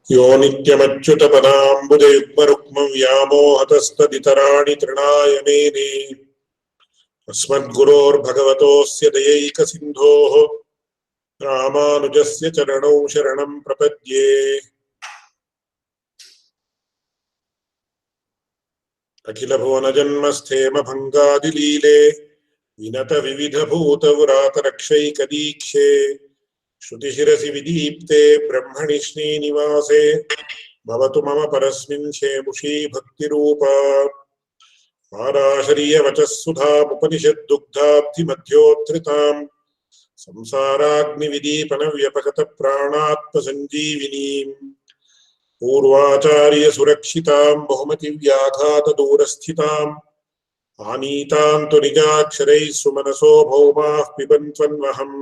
यो नित्यमच्युतपदाम्बुजयुग्मरुक्मं व्यामोहतस्तदितराणि तृणाय मेने अस्मद्गुरोर्भगवतोऽस्य दयैकसिन्धोः रामानुजस्य चरणौ शरणं प्रपद्ये। अखिलभुवनजन्मस्थेम भङ्गादिलीले विनत विविधभूतव्रातरक्षैकदीक्षे श्रुतिशिरसि विदीप्ते ब्रह्मणि श्रीनिवासे भवतु मम परस्मिन् शेमुषी भक्तिरूपा। पाराशरीयवचः सुधामुपनिषद्दुग्धाब्धिमध्योत्थृताम् संसाराग्निविदीपनव्यपगतप्राणात्मसञ्जीविनीम् पूर्वाचार्यसुरक्षिताम् बहुमतिव्याघातदूरस्थिताम् आनीताम् तु निजाक्षरैः सुमनसो भौमाः पिबन्त्वन्वहम्।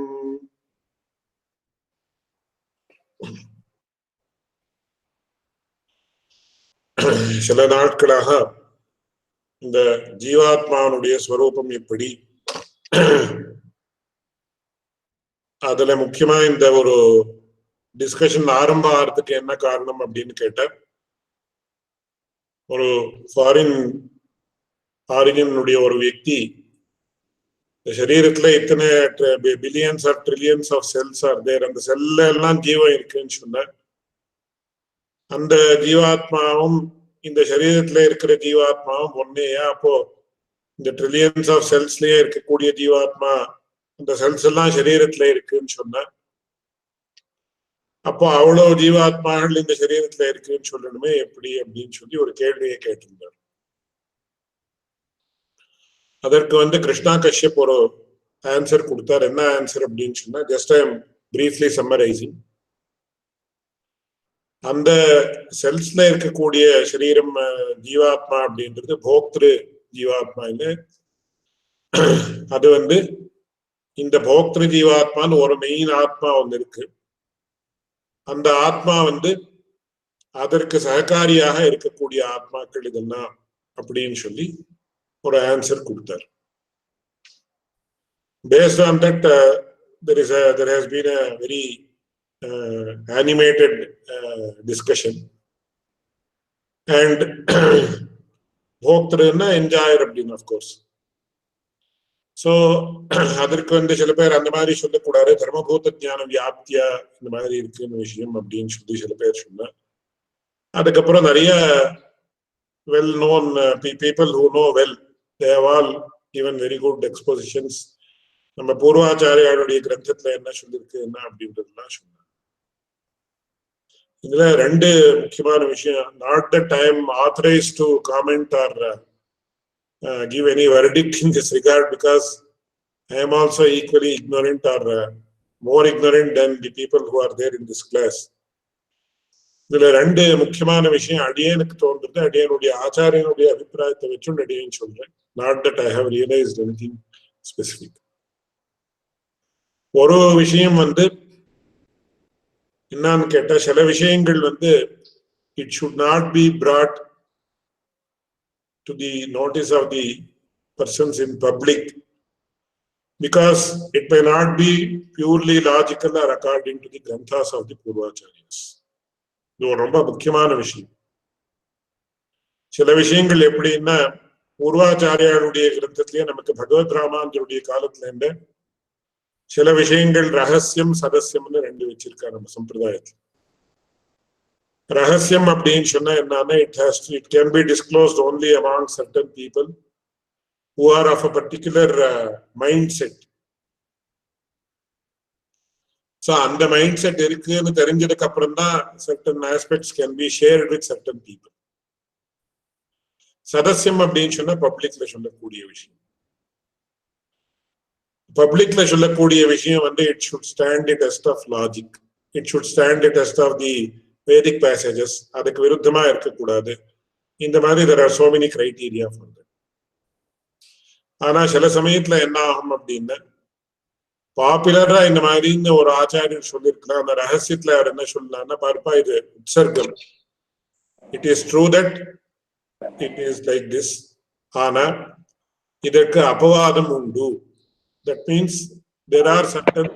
சில நாட்களாக இந்த ஜீவாத்மாவுடைய ஸ்வரூபம் எப்படி, அதுல முக்கியமா இந்த ஒரு டிஸ்கஷன் ஆரம்பம் ஆகிறதுக்கு என்ன காரணம் அப்படின்னு கேட்ட, ஒரு ஃபாரின் ஆரிஜினுடைய ஒரு వ్యక్తి இந்த சரீரத்துல இத்தனை billions or trillions of cells are there, அந்த செல்ல எல்லாம் ஜீவம் இருக்குன்னு சொன்ன, அந்த ஜீவாத்மாவும் இந்த சரீரத்துல இருக்கிற ஜீவாத்மாவும் ஒன்னேயா? அப்போ இந்த ட்ரில்லியன்ஸ் ஆஃப் செல்ஸ்லயே இருக்கக்கூடிய ஜீவாத்மா அந்த செல்ஸ் எல்லாம் சரீரத்துல இருக்குன்னு சொன்ன, அப்போ அவ்வளவு ஜீவாத்மாகள் இந்த சரீரத்துல இருக்குன்னு சொல்லணுமே எப்படி அப்படின்னு சொல்லி ஒரு கேள்வியை கேட்டிருந்தார். அதற்கு கிருஷ்ணா கஷ்யப் ஒரு ஆன்சர் கொடுத்தார். என்ன ஆன்சர் அப்படின்னு சொன்னா, just I am briefly summarising. அந்த செல்ஸ்ல இருக்கக்கூடிய சரீரம் ஜீவாத்மா அப்படின்றது போக்திரு ஜீவாத்மா இல்லை. அது இந்த போக்திரு ஜீவாத்மான்னு ஒரு மெயின் ஆத்மா ஒன்று இருக்கு. அந்த ஆத்மா அதற்கு சககாரியாக இருக்கக்கூடிய ஆத்மாக்கள் இதெல்லாம் அப்படின்னு சொல்லி ஒரு ஆன்சர் கொடுத்தார். Based on that, there has been a very animated discussion. And bhoktrana enjoyer அப்படின்னு of course. So அதற்கு சில பேர் அந்த மாதிரி சொல்லக்கூடாது, தர்மபூத ஞான வியாப்தியா இந்த மாதிரி இருக்குன்னு விஷயம் அப்படின்னு சொல்லி சில பேர் சொன்ன. அதுக்கப்புறம் நிறைய well known people who know well, they have all given very good expositions. நம்ம பூர்வாச்சாரியாருடைய கிரந்தத்துல என்ன சொல்லிருக்கு என்ன அப்படின்றதுலாம் சொன்னாங்க. இதுல ரெண்டு முக்கியமான விஷயம். Not that I am authorized to comment or give any verdict in this regard, because I am also equally ignorant or more ignorant than the people who are there in this class. இதுல ரெண்டு முக்கியமான விஷயம் அடியேனுக்கு தோன்றது, அடியனுடைய ஆச்சாரியனுடைய அபிப்பிராயத்தை வச்சு அடியேன்னு சொல்றேன். Not that I have realized anything specific. ஒரு விஷயம் என்னன்னு கேட்டா, சில விஷயங்கள் it should not be brought to the notice of the persons in public, because it may not be purely logical or according to the granthas of the Purvacharyas. இது ஒரு ரொம்ப முக்கியமான விஷயம். சில விஷயங்கள் எப்படின்னா, பூர்வாச்சாரியாருடைய கிரந்தத்திலேயே நமக்கு பகவத் ராமானுஜருடைய காலத்துல இருந்த சில விஷயங்கள் ரகசியம் சதசியம்னு ரெண்டு வச்சிருக்காரு நம்ம சம்பிரதாயத்துல. ரகசியம் அப்படின்னு சொன்னா என்னன்னா, it can be disclosed only among certain people who are of a particular mindset. So அந்த மைண்ட் செட் இருக்குன்னு தெரிஞ்சதுக்கு அப்புறம் தான் certain aspects can be shared with certain people. சதசியம் அப்படின்னு சொன்னா பப்ளிக்ல சொல்லக்கூடிய விஷயம். பப்ளிக்ல சொல்லக்கூடிய விஷயம் it should stand the test of logic. It should stand the test of the Vedic passages. அதுக்கு விருத்தமா இருக்கக்கூடாது. இந்த மாதிரி there are so many criteria for that. ஆனா சில சமயத்துல என்ன ஆகும் அப்படின்னா, பாப்புலரா இந்த மாதிரின்னு ஒரு ஆச்சாரியர் சொல்லிருக்கலாம். அந்த ரகசியத்துல அவர் என்ன சொல்லலாம்னா, பார்ப்பா இது உற்சர்க்கம், it is true that it is like this, ஆனா இதற்கு அபவாதம் உண்டு. That means there are certain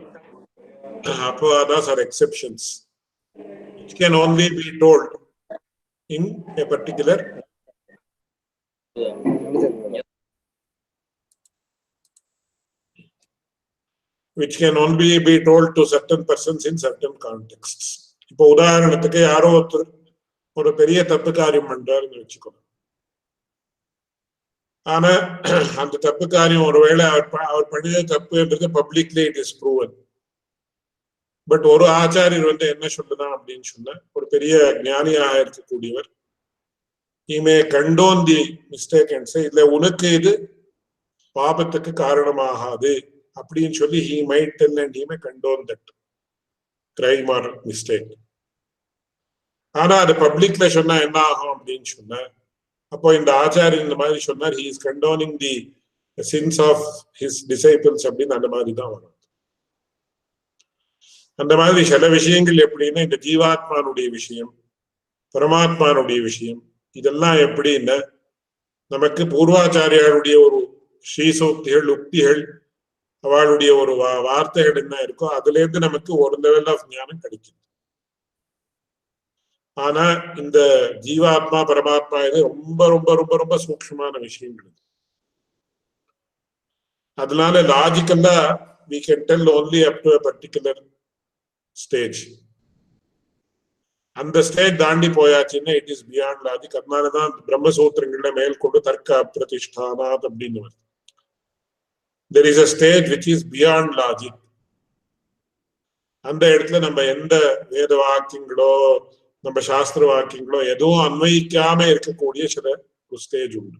Apavadas are exceptions, which can only be told in a particular which can only be told to certain persons in certain contexts. இப்போ உதாரணத்துக்கு யாரோ ஒருத்தர் ஒரு பெரிய தப்பு காரியம் பண்றாருன்னு வச்சுக்கணும். ஆனா அந்த தப்பு காரியம் ஒருவேளை அவர் பண்ணிய தப்புன்றது publicly it is proven. But ஒரு ஆச்சாரியர் வந்து என்ன சொல்லுதான் அப்படின்னு சொன்னா, ஒரு பெரிய ஞானியாக இருக்கக்கூடியவர், he may condone the mistake and say, இல்ல உனக்கு இது பாபத்துக்கு காரணமாகாது அப்படின்னு சொல்லி he might tell and he may condone that crime or mistake. ஆனா அது பப்ளிக்ல சொன்னா என்ன ஆகும் அப்படின்னு சொன்னா, அப்போ இந்த ஆச்சாரியர் இந்த மாதிரி சொன்னார், he is condoning the sins of his disciples அப்படின்னு அந்த மாதிரி தான் வரும். அந்த மாதிரி சில விஷயங்கள் எப்படின்னா, இந்த ஜீவாத்மானுடைய விஷயம், பரமாத்மானுடைய விஷயம், இதெல்லாம் எப்படின்னா நமக்கு பூர்வாச்சாரியாருடைய ஒரு ஸ்ரீசூக்திகள், உக்திகள், அவளுடைய ஒரு வார்த்தைகள் என்ன இருக்கோ அதுல இருந்து நமக்கு ஒரு லெவல் ஆஃப் ஞானம் கிடைக்கும். ஆனா இந்த ஜீவாத்மா பரமாத்மா இது ரொம்ப ரொம்ப ரொம்ப ரொம்ப சூக்ஷ்மமான விஷயங்கள். அதனால லாஜிக்கலா we can tell only up to a particular stage. அந்த ஸ்டேஜ் தாண்டி போயாச்சுன்னா இட் இஸ் பியாண்ட் லாஜிக். அதனாலதான் பிரம்மசூத்திரங்கள்ல மேற்கொண்டு தர்க்க பிரதிஷ்டானாத் அப்படின்னு வருது. There is a stage which is beyond logic. அந்த இடத்துல நம்ம எந்த வேத வாக்கியங்களோ நம்ம சாஸ்திர வாக்கியங்களோ எதுவும் அன்வயிக்காம இருக்கக்கூடிய ஒரு ஸ்டேஜ் உண்டு.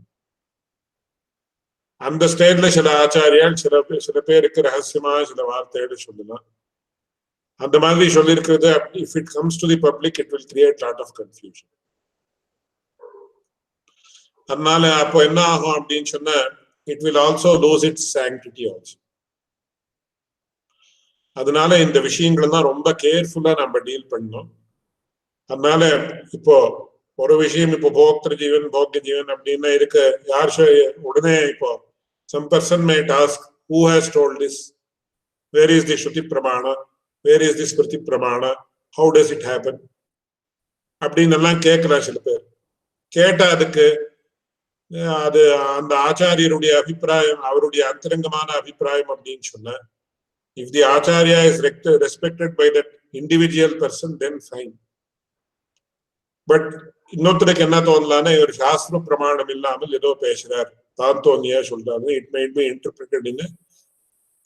அந்த ஸ்டேஜ்ல சில ஆச்சாரியால் சில பேருக்கு ரகசியமா சில வார்த்தைகள் சொல்லலாம். அந்த மாதிரி சொல்லியிருக்கிறது if it comes to the public it will create lot of confusion. அதனால அப்போ என்ன ஆகும் அப்படின்னு சொன்னா, it will also lose its sanctity also. அதனால இந்த விஷயங்கள் தான் ரொம்ப கேர்ஃபுல்லா நம்ம டீல் பண்ணணும். அதனால இப்போ ஒரு விஷயம் இப்போ போக்திரு ஜீவன் போக்ய ஜீவன் அப்படின்னு இருக்கு, யார் உடனே இப்போ some person may ask, who has told this, where is the shruti pramana, where is this smriti pramana, how does it happen அப்படின்னு எல்லாம் கேட்கலாம். சில பேர் கேட்டா அதுக்கு அது அந்த ஆச்சாரியருடைய அபிப்பிராயம், அவருடைய அந்தரங்கமான அபிப்பிராயம் அப்படின்னு சொன்ன, if the acharya is respected by that individual person then fine. But இன்னொருத்தருக்கு என்ன தோணலான்னா, இவர் சாஸ்திர பிரமாணம் இல்லாமல் ஏதோ பேசுறார், தான் தோன்னியா சொல்றாரு, it might be interpreted in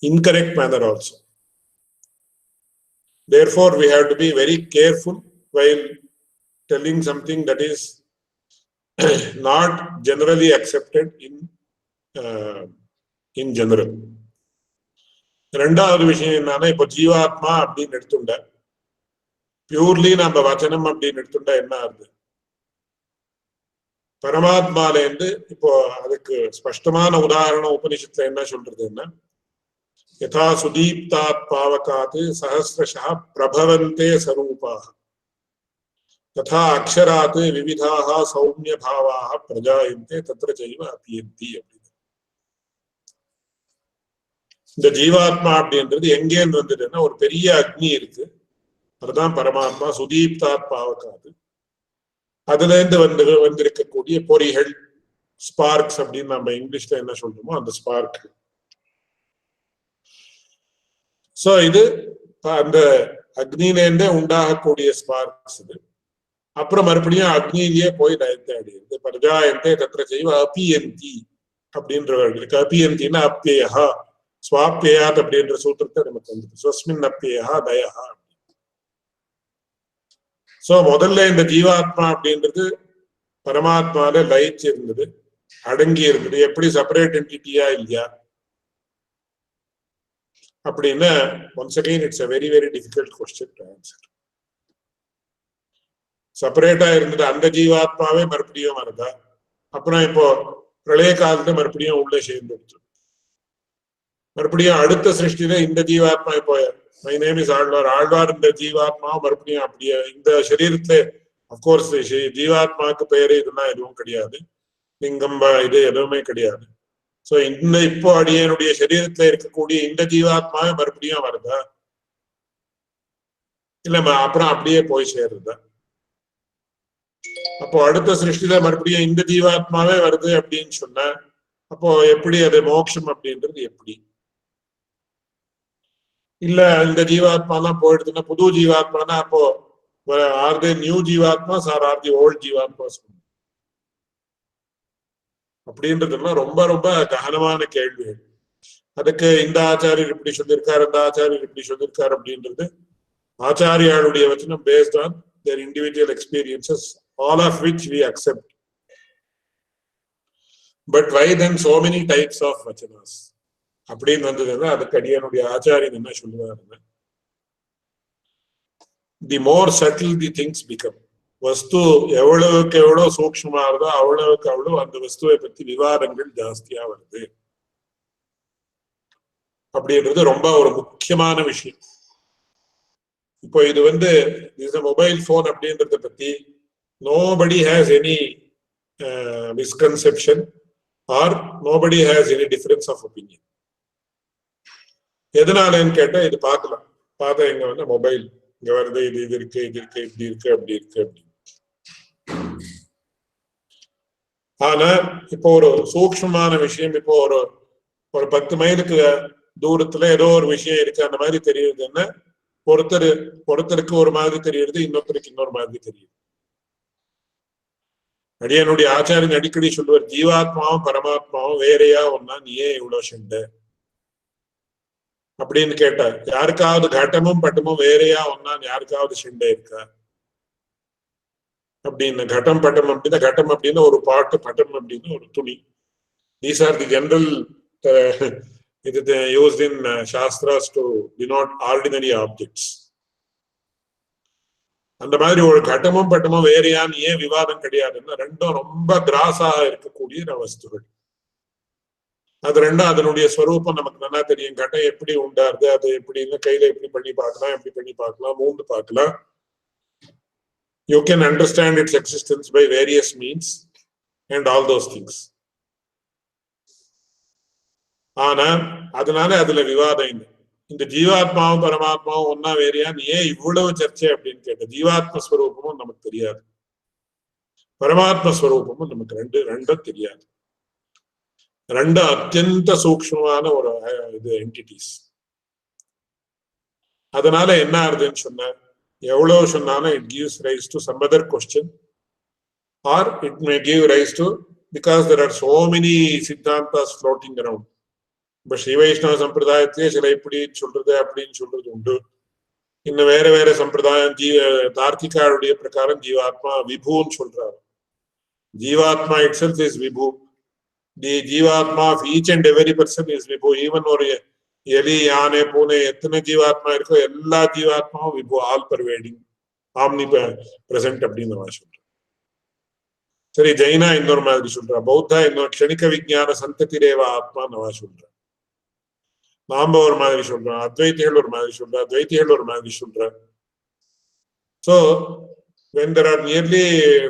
incorrect manner also. Therefore we have to be very careful while telling something that is not generally accepted in general. ரெண்டாவது விஷயம் என்னன்னா, இப்போ ஜீவாத்மா அப்படின்னு எடுத்துட்டா, பியூர்லி நம்ம வச்சனம் அப்படின்னு எடுத்துட்டா என்ன ஆகுது, பரமாத்மால இருந்து இப்போ அதுக்கு ஸ்பஷ்டமான உதாரணம் உபனிஷத்துல என்ன சொல்றதுன்னா, யதா சுதீப்தாத் பாவகாத் சஹஸ்ரஷா பிரபவந்தே சரூபாஹ ததா அக்ஷராத் விவிதாக சௌமிய பாவாக பிரஜாயந்தே தத்ர சைவ அபியந்தி அப்படின்னு. இந்த ஜீவாத்மா அப்படின்றது எங்கேன்னு வந்ததுன்னா, ஒரு பெரிய அக்னி இருக்கு, அதுதான் பரமாத்மா. சுதீப்தாத் பாவகாது, அதுல இருந்து வந்திருக்கக்கூடிய பொறிகள், ஸ்பார்க்ஸ் அப்படின்னு நம்ம இங்கிலீஷ்ல என்ன சொல்றோமோ அந்த ஸ்பார்க். சோ இது அந்த அக்னியிலேருந்தே உண்டாகக்கூடிய ஸ்பார்க்ஸ். இது அப்புறம் மறுபடியும் அக்னியிலேயே போய் லயத்தை அடையுது. பிரஜாயந்தே தத்ர செய்வ அபியந்தி அப்படின்றவர்களுக்கு, அபியந்தின்னா அப்பியா ஸ்வாப்பியாத் அப்படின்ற சூத்திரத்தை நமக்கு வந்துருக்கு. ஸ்வஸ்மின் அப்பியா தயா. சோ முதல்ல இந்த ஜீவாத்மா அப்படின்றது பரமாத்மால லயிச்சு இருந்தது, அடங்கி இருந்தது. எப்படி செப்பரேட் என்டிட்டியா இல்லையா அப்படின்னா, once again it's a very very difficult question to answer. செப்பரேட்டா இருந்தது அந்த ஜீவாத்மாவே மறுபடியும் வருதா, அப்புறம் இப்போ பிரளய காலத்துல மறுபடியும் உள்ள சேர்ந்துடுச்சு, மறுபடியும் அடுத்த சிருஷ்டியில இந்த ஜீவாத்மா இப்போ மை நேம் இஸ் ஆழ்வார் இந்த ஜீவாத்மா மறுபடியும் அப்படியே இந்த சரீரத்துல, அப்கோர்ஸ் ஜீவாத்மாவுக்கு பேரு இதெல்லாம் எதுவும் கிடையாது, லிங்கம் இது எதுவுமே கிடையாது. சோ இந்த இப்போ அடியனுடைய சரீரத்துல இருக்கக்கூடிய இந்த ஜீவாத்மாவே மறுபடியும் வருதா, இல்ல அப்புறம் அப்படியே போய் சேர்றது. அப்போ அடுத்த சிருஷ்டில மறுபடியும் இந்த ஜீவாத்மாவே வருது அப்படின்னு சொன்ன அப்போ எப்படி அது மோட்சம் அப்படின்றது எப்படி? இல்ல இந்த ஜீவாத்மா தான் போயிடுதுன்னா புது ஜீவாத்மானா அப்போ ஆர் தே நியூ ஜீவாத்மாஸ் ஆர் ஆர் தி ஓல்ட் ஜீவாத்மாஸ் அப்படின்றதுலாம் ரொம்ப ரொம்ப ககனமான கேள்விகள். அதுக்கு இந்த ஆச்சாரியர் இப்படி சொல்லியிருக்காரு, இந்த ஆச்சாரியர் இப்படி சொல்லியிருக்காரு அப்படின்றது ஆச்சாரியாளுடைய வச்சனம் based on their individual experiences, all of which we accept. But why then so many types of vachanas? அப்படின்னு வந்ததுன்னா அதுக்கு அடியனுடைய ஆச்சாரியன் என்ன சொல்லுவாருன்னா, தி மோர் சட்டில் தி திங்ஸ் பிகம். வஸ்து எவ்வளவுக்கு எவ்வளவு சூக்ஷ்மமா இருந்தோ அவ்வளவுக்கு அவ்வளவு அந்த வஸ்துவை பத்தி விவாதங்கள் ஜாஸ்தியா வருது அப்படின்றது ரொம்ப ஒரு முக்கியமான விஷயம். இப்போ இது மொபைல் போன் அப்படின்றத பத்தி nobody has any misconception or nobody has any difference of opinion. எதனாலன்னு கேட்டா இது பார்க்கலாம், பார்த்தா எங்க மொபைல் இங்க வருது, இது இருக்கு, இது இருக்கு, இப்படி இருக்கு, அப்படி இருக்கு அப்படி. ஆனா இப்போ ஒரு சூக்ஷ்மமான விஷயம், இப்போ ஒரு 10 மைலுக்கு தூரத்துல ஏதோ ஒரு விஷயம் இருக்கு அந்த மாதிரி தெரியுதுன்னா ஒருத்தருக்கு ஒரு மாதிரி தெரியுது, இன்னொருத்தருக்கு இன்னொரு மாதிரி தெரியுது. அடியனுடைய ஆச்சாரியன் அடிக்கடி சொல்லுவார், ஜீவாத்மாவும் பரமாத்மாவும் வேறையா ஒன்னா, நீ ஏன் இவ்வளவு சண்டை அப்படின்னு கேட்டார். யாருக்காவது கட்டமும் பட்டமும் வேறையா ஒன்னா யாருக்காவது சண்டை இருக்கா அப்படின்னு. கட்டம் பட்டம் அப்படின்னா கட்டம் அப்படின்னு ஒரு பாட்டு, பட்டம் அப்படின்னு ஒரு துணி. தீஸ் ஆர் தி ஜெனரல் இது used in shastras to denote ordinary objects. அந்த மாதிரி ஒரு கட்டமும் பட்டமும் வேறையான்னு ஏன் விவாதம் கிடையாதுன்னா, ரெண்டும் ரொம்ப கிராஸாக இருக்கக்கூடிய வஸ்துகள். அது ரெண்டும் அதனுடைய ஸ்வரூபம் நமக்கு நல்லா தெரியும். கட்டம் எப்படி உண்டாருது, அது எப்படின்னு கையில எப்படி பண்ணி பார்க்கலாம், எப்படி பண்ணி பார்க்கலாம், மூந்து பார்க்கலாம். You can understand its existence by various means and all those things. ஆனா அதனால அதுல விவாதம் இல்லை. இந்த ஜீவாத்மாவும் பரமாத்மாவும் ஒன்னா வேறையா ஏன் இவ்வளவு சர்ச்சை அப்படின்னு கேட்ட, ஜீவாத்ம ஸ்வரூபமும் நமக்கு தெரியாது, பரமாத்ம ஸ்வரூபமும் நமக்கு ரெண்டும் தெரியாது. ரெண்டும் அத்தியந்த சூக்ஷ்மமான ஒரு இது என்டிட்டிஸ். அதனால என்ன ஆகுதுன்னு சொன்ன, எவ்வளவு சொன்னாலும் it gives rise to some other question, or it may give rise to, because there are so many siddhantas floating around. இப்ப ஸ்ரீ வைஷ்ணவ சம்பிரதாயத்திலே சில இப்படி சொல்றது அப்படின்னு சொல்றது உண்டு. இன்னும் வேற வேற சம்பிரதாயம் தார்க்கிகாருடைய பிரகாரம் ஜீவாத்மா விபுன்னு சொல்றாரு. ஜீவாத்மா itself is விபு. தி ஜீவாத்மா of each and every person is விபு. ஈவன் ஒரு எலி, யானை, பூனை எத்தனை ஜீவாத்மா இருக்கோ எல்லா ஜீவாத்மாவும் விபு, ஆல் பர்வேடிங், ஆம்னி பிரசன்ட் அப்படின்னு நான் சொல்றேன். சரி, ஜெயினா இன்னொரு மாதிரி சொல்றா, பௌத்தா இன்னொரு க்ஷணிக விஜான சந்ததிரேவ ஆத்மா நவா சொல்றேன். நாம ஒரு மாதிரி சொல்றோம், அத்வைத்திகள் ஒரு மாதிரி சொல்றா, துவைத்திகள் ஒரு மாதிரி சொல்றேன். So when there are nearly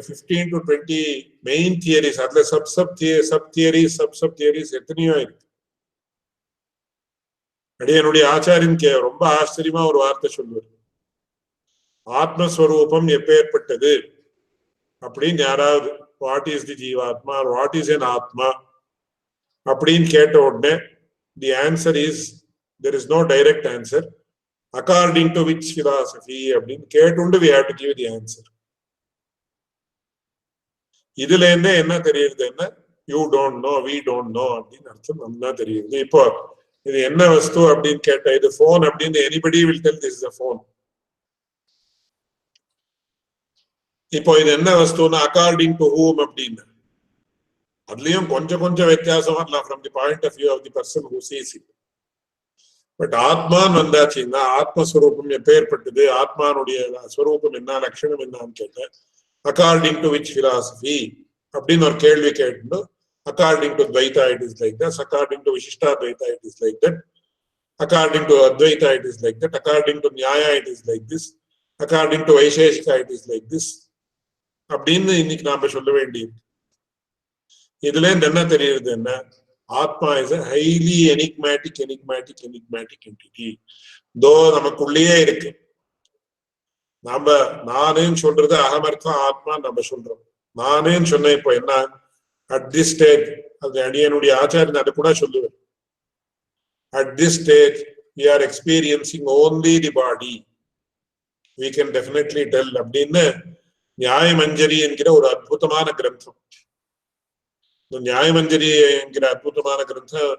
15 to 20 main theories, அதுல sub theories எத்தனையோ இருக்கு. அடியனுடைய ஆச்சாரியன் ரொம்ப ஆச்சரியமா ஒரு வார்த்தை சொல்லுவார், ஆத்மஸ்வரூபம் எப்பேற்பட்டது அப்படின்னு யாராவது வாட் இஸ் தி ஜீவாத்மா, வாட் இஸ் என் ஆத்மா அப்படின்னு கேட்ட உடனே the answer is, there is no direct answer, according to which philosophy அப்படின்னு கேட்டுண்டு we have to give the answer. இதுல இருந்தே என்ன தெரியுது, என்ன you don't know, we don't know அப்படின்னு அர்த்தம் நல்லா தெரியுது. இப்போ இது என்ன வஸ்து அப்படின்னு கேட்ட, இது போன் அப்படின்னு anybody will tell this is a phone. இப்போ இது என்ன வஸ்துன்னா அக்கார்டிங் டு ஹூம் அப்படின்னு, அதுலயும் கொஞ்சம் கொஞ்சம் வித்தியாசம் வரலாம் from the point of view of the person who sees it. But ஆத்மான்னு வந்தாச்சுன்னா ஆத்மஸ்வரூபம் எப்பேற்பட்டது, ஆத்மானுடைய ஸ்வரூபம் என்ன, லட்சணம் என்னன்னு கேட்டேன். அக்கார்டிங் டு விச் பிலாசபி அப்படின்னு ஒரு கேள்வி கேட்டு, according to Dvaita it is like this, according to Vishishtadvaita it is like that, according to Advaita it is like that, according to Nyaya it is like this, according to Vaisheshika it is like this அப்படின்னு இன்னைக்கு நாம சொல்ல வேண்டியது. இதுல இருந்து என்ன தெரியுது, என்ன ஆத்மா is a highly enigmatic entity. தோ நமக்குள்ளேயே இருக்கு, நாம நானேன்னு சொல்றது அகமர்த்தம் ஆத்மா நம்ம சொல்றோம். நானேன்னு சொன்ன இப்போ என்ன அட் திஸ் ஸ்டேஜ், அது அடியனுடைய ஆச்சாரியன் அதை கூட சொல்லுவேன். At this stage we are experiencing only the body, we can definitely tell அப்படின்னு நியாயமஞ்சரி என்கிற ஒரு அற்புதமான கிரந்தம். இந்த நியாயமஞ்சரி என்கிற அற்புதமான கிரந்தம்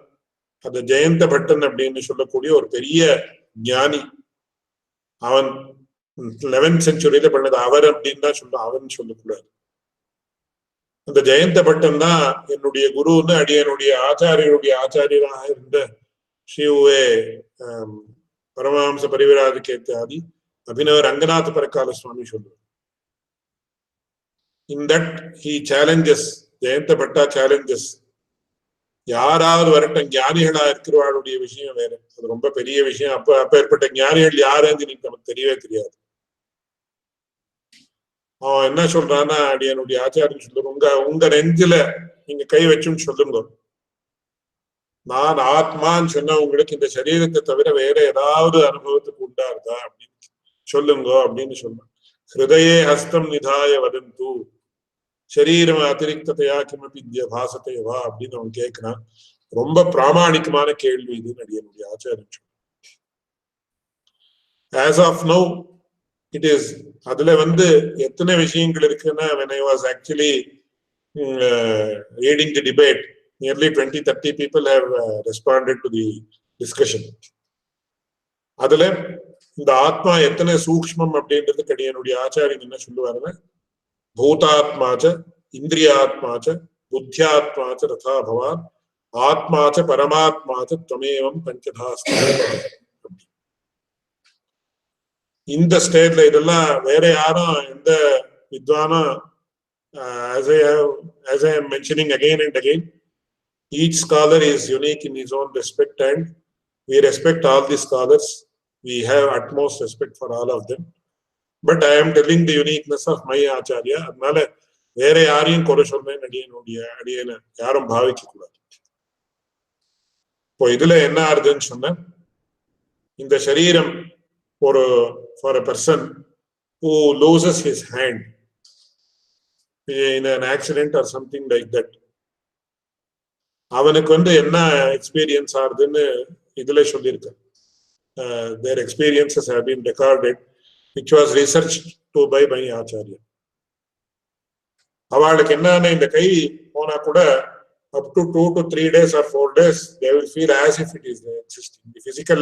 அந்த ஜெயந்த பட்டன் அப்படின்னு சொல்லக்கூடிய ஒரு பெரிய ஞானி, அவன் 11th centuryல பண்ணது. அவர் அப்படின்னு தான் சொல்ல, அவன் சொல்லக்கூடாது. அந்த ஜெயந்த பட்டன் தான் என்னுடைய குருன்னு அடியனுடைய ஆச்சாரியனுடைய ஆச்சாரியராக இருந்த ஸ்ரீ பரமஹம்ச பரிவிராஜ கேத்யாதி அபினவ ரங்கநாத பரகால சுவாமி சொல்லுவார். In that he challenges, Jayanta patta challenges, யாராவது வரட்டும், ஞானிகளா இருக்கிறவாளுடைய விஷயம் வேற, அது ரொம்ப பெரிய விஷயம். அப்ப ஏற்பட்ட ஞானிகள் யாருன்னு நமக்கு தெரியவே தெரியாது. அவன் என்ன சொல்றான்னா, அடியனுடைய ஆச்சாரியன் சொல்லுங்க, உங்க நெஞ்சில நீங்க கை வச்சுன்னு சொல்லுங்க, நான் ஆத்மான்னு சொன்ன உங்களுக்கு இந்த சரீரத்தை தவிர வேற ஏதாவது அனுபவத்துக்கு உண்டா இருந்தா அப்படின்னு சொல்லுங்க அப்படின்னு சொன்னான். ஹிருதயே ஹஸ்தம் நிதாய வதந்து சரீரம் அதிரிக்ததையா கிமபித்ய பாசத்தைவா அப்படின்னு அவன் கேட்கிறான். ரொம்ப பிராமணிகமான கேள்வி இதுன்னு அடியனுடைய ஆச்சாரியன் சொன்னான். As of now it is, அதுல எத்தனை விஷயங்கள் இருக்குன்னா, when I was actually reading the debate, nearly 20-30 people have responded to the discussion. அதுல இந்த ஆத்மா எத்தனை சூக்ஷ்மம் அப்படின்றது கடியனுடைய ஆச்சாரியன் என்ன சொல்லுவாருன்னா, பூதாத்மாச்ச இந்திரியாத்மாச்ச புத்தியாத்மாச்ச ரதா பவான் ஆத்மாச்ச பரமாத்மாச்ச துவமேவம் பஞ்சதாஸ்தி. இந்த ஸ்டேட்ல இதெல்லாம் வேற யாரும் எந்த வித்வானும், as I am mentioning again and again, each scholar is unique in his own respect and we respect all the scholars. We have utmost respect for all of them. But I am telling the uniqueness of my acharya. அதனால வேற யாரையும் குறை சொல்றேன் அடியனை யாரும் பாவிக்க கூடாது. இப்போ இதுல என்ன ஆறுதுன்னு சொன்ன, இந்த சரீரம் ஒரு for a person who loses his hand in an accident or something like that, அவனுக்கு என்ன எக்ஸ்பீரியன்ஸ் ஆகுதுன்னு இதுல சொல்லியிருக்க. Their experiences have been recorded, which was researched to by acharya. அவளுக்கு என்னன்னா, இந்த கை போனா கூட up to 2 to 3 days or 4 days they will feel as if it is existing. The physical,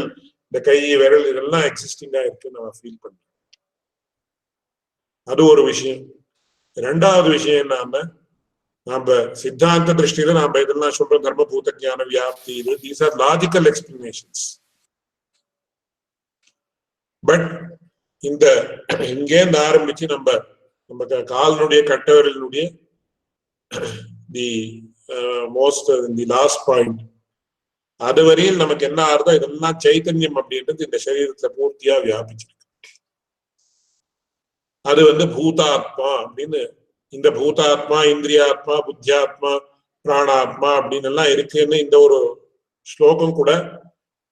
இந்த கை விரல் இதெல்லாம் எக்ஸிஸ்டிங்கா இருக்குன்னு நம்ம ஃபீல் பண்றோம். அது ஒரு விஷயம். ரெண்டாவது விஷயம் என்னன்னா, நாம சித்தாந்த திருஷ்டியில நாம இதெல்லாம் சொல்றோம், தர்மபூத ஞான வியாப்தி, இது these are logical explanations. But இந்த இங்கேருந்து ஆரம்பிச்சு நம்ம காலினுடைய கட்டவரலினுடைய the most the last point, அது வரையில் நமக்கு என்ன ஆறுதோ இதெல்லாம் சைத்தன்யம் அப்படின்றது இந்த சரீரத்துல பூர்த்தியா வியாபிச்சிருக்கு. அது பூதாத்மா அப்படின்னு, இந்த பூதாத்மா இந்திரியாத்மா புத்தியாத்மா பிராணாத்மா அப்படின்னு எல்லாம் இருக்குன்னு இந்த ஒரு ஸ்லோகம் கூட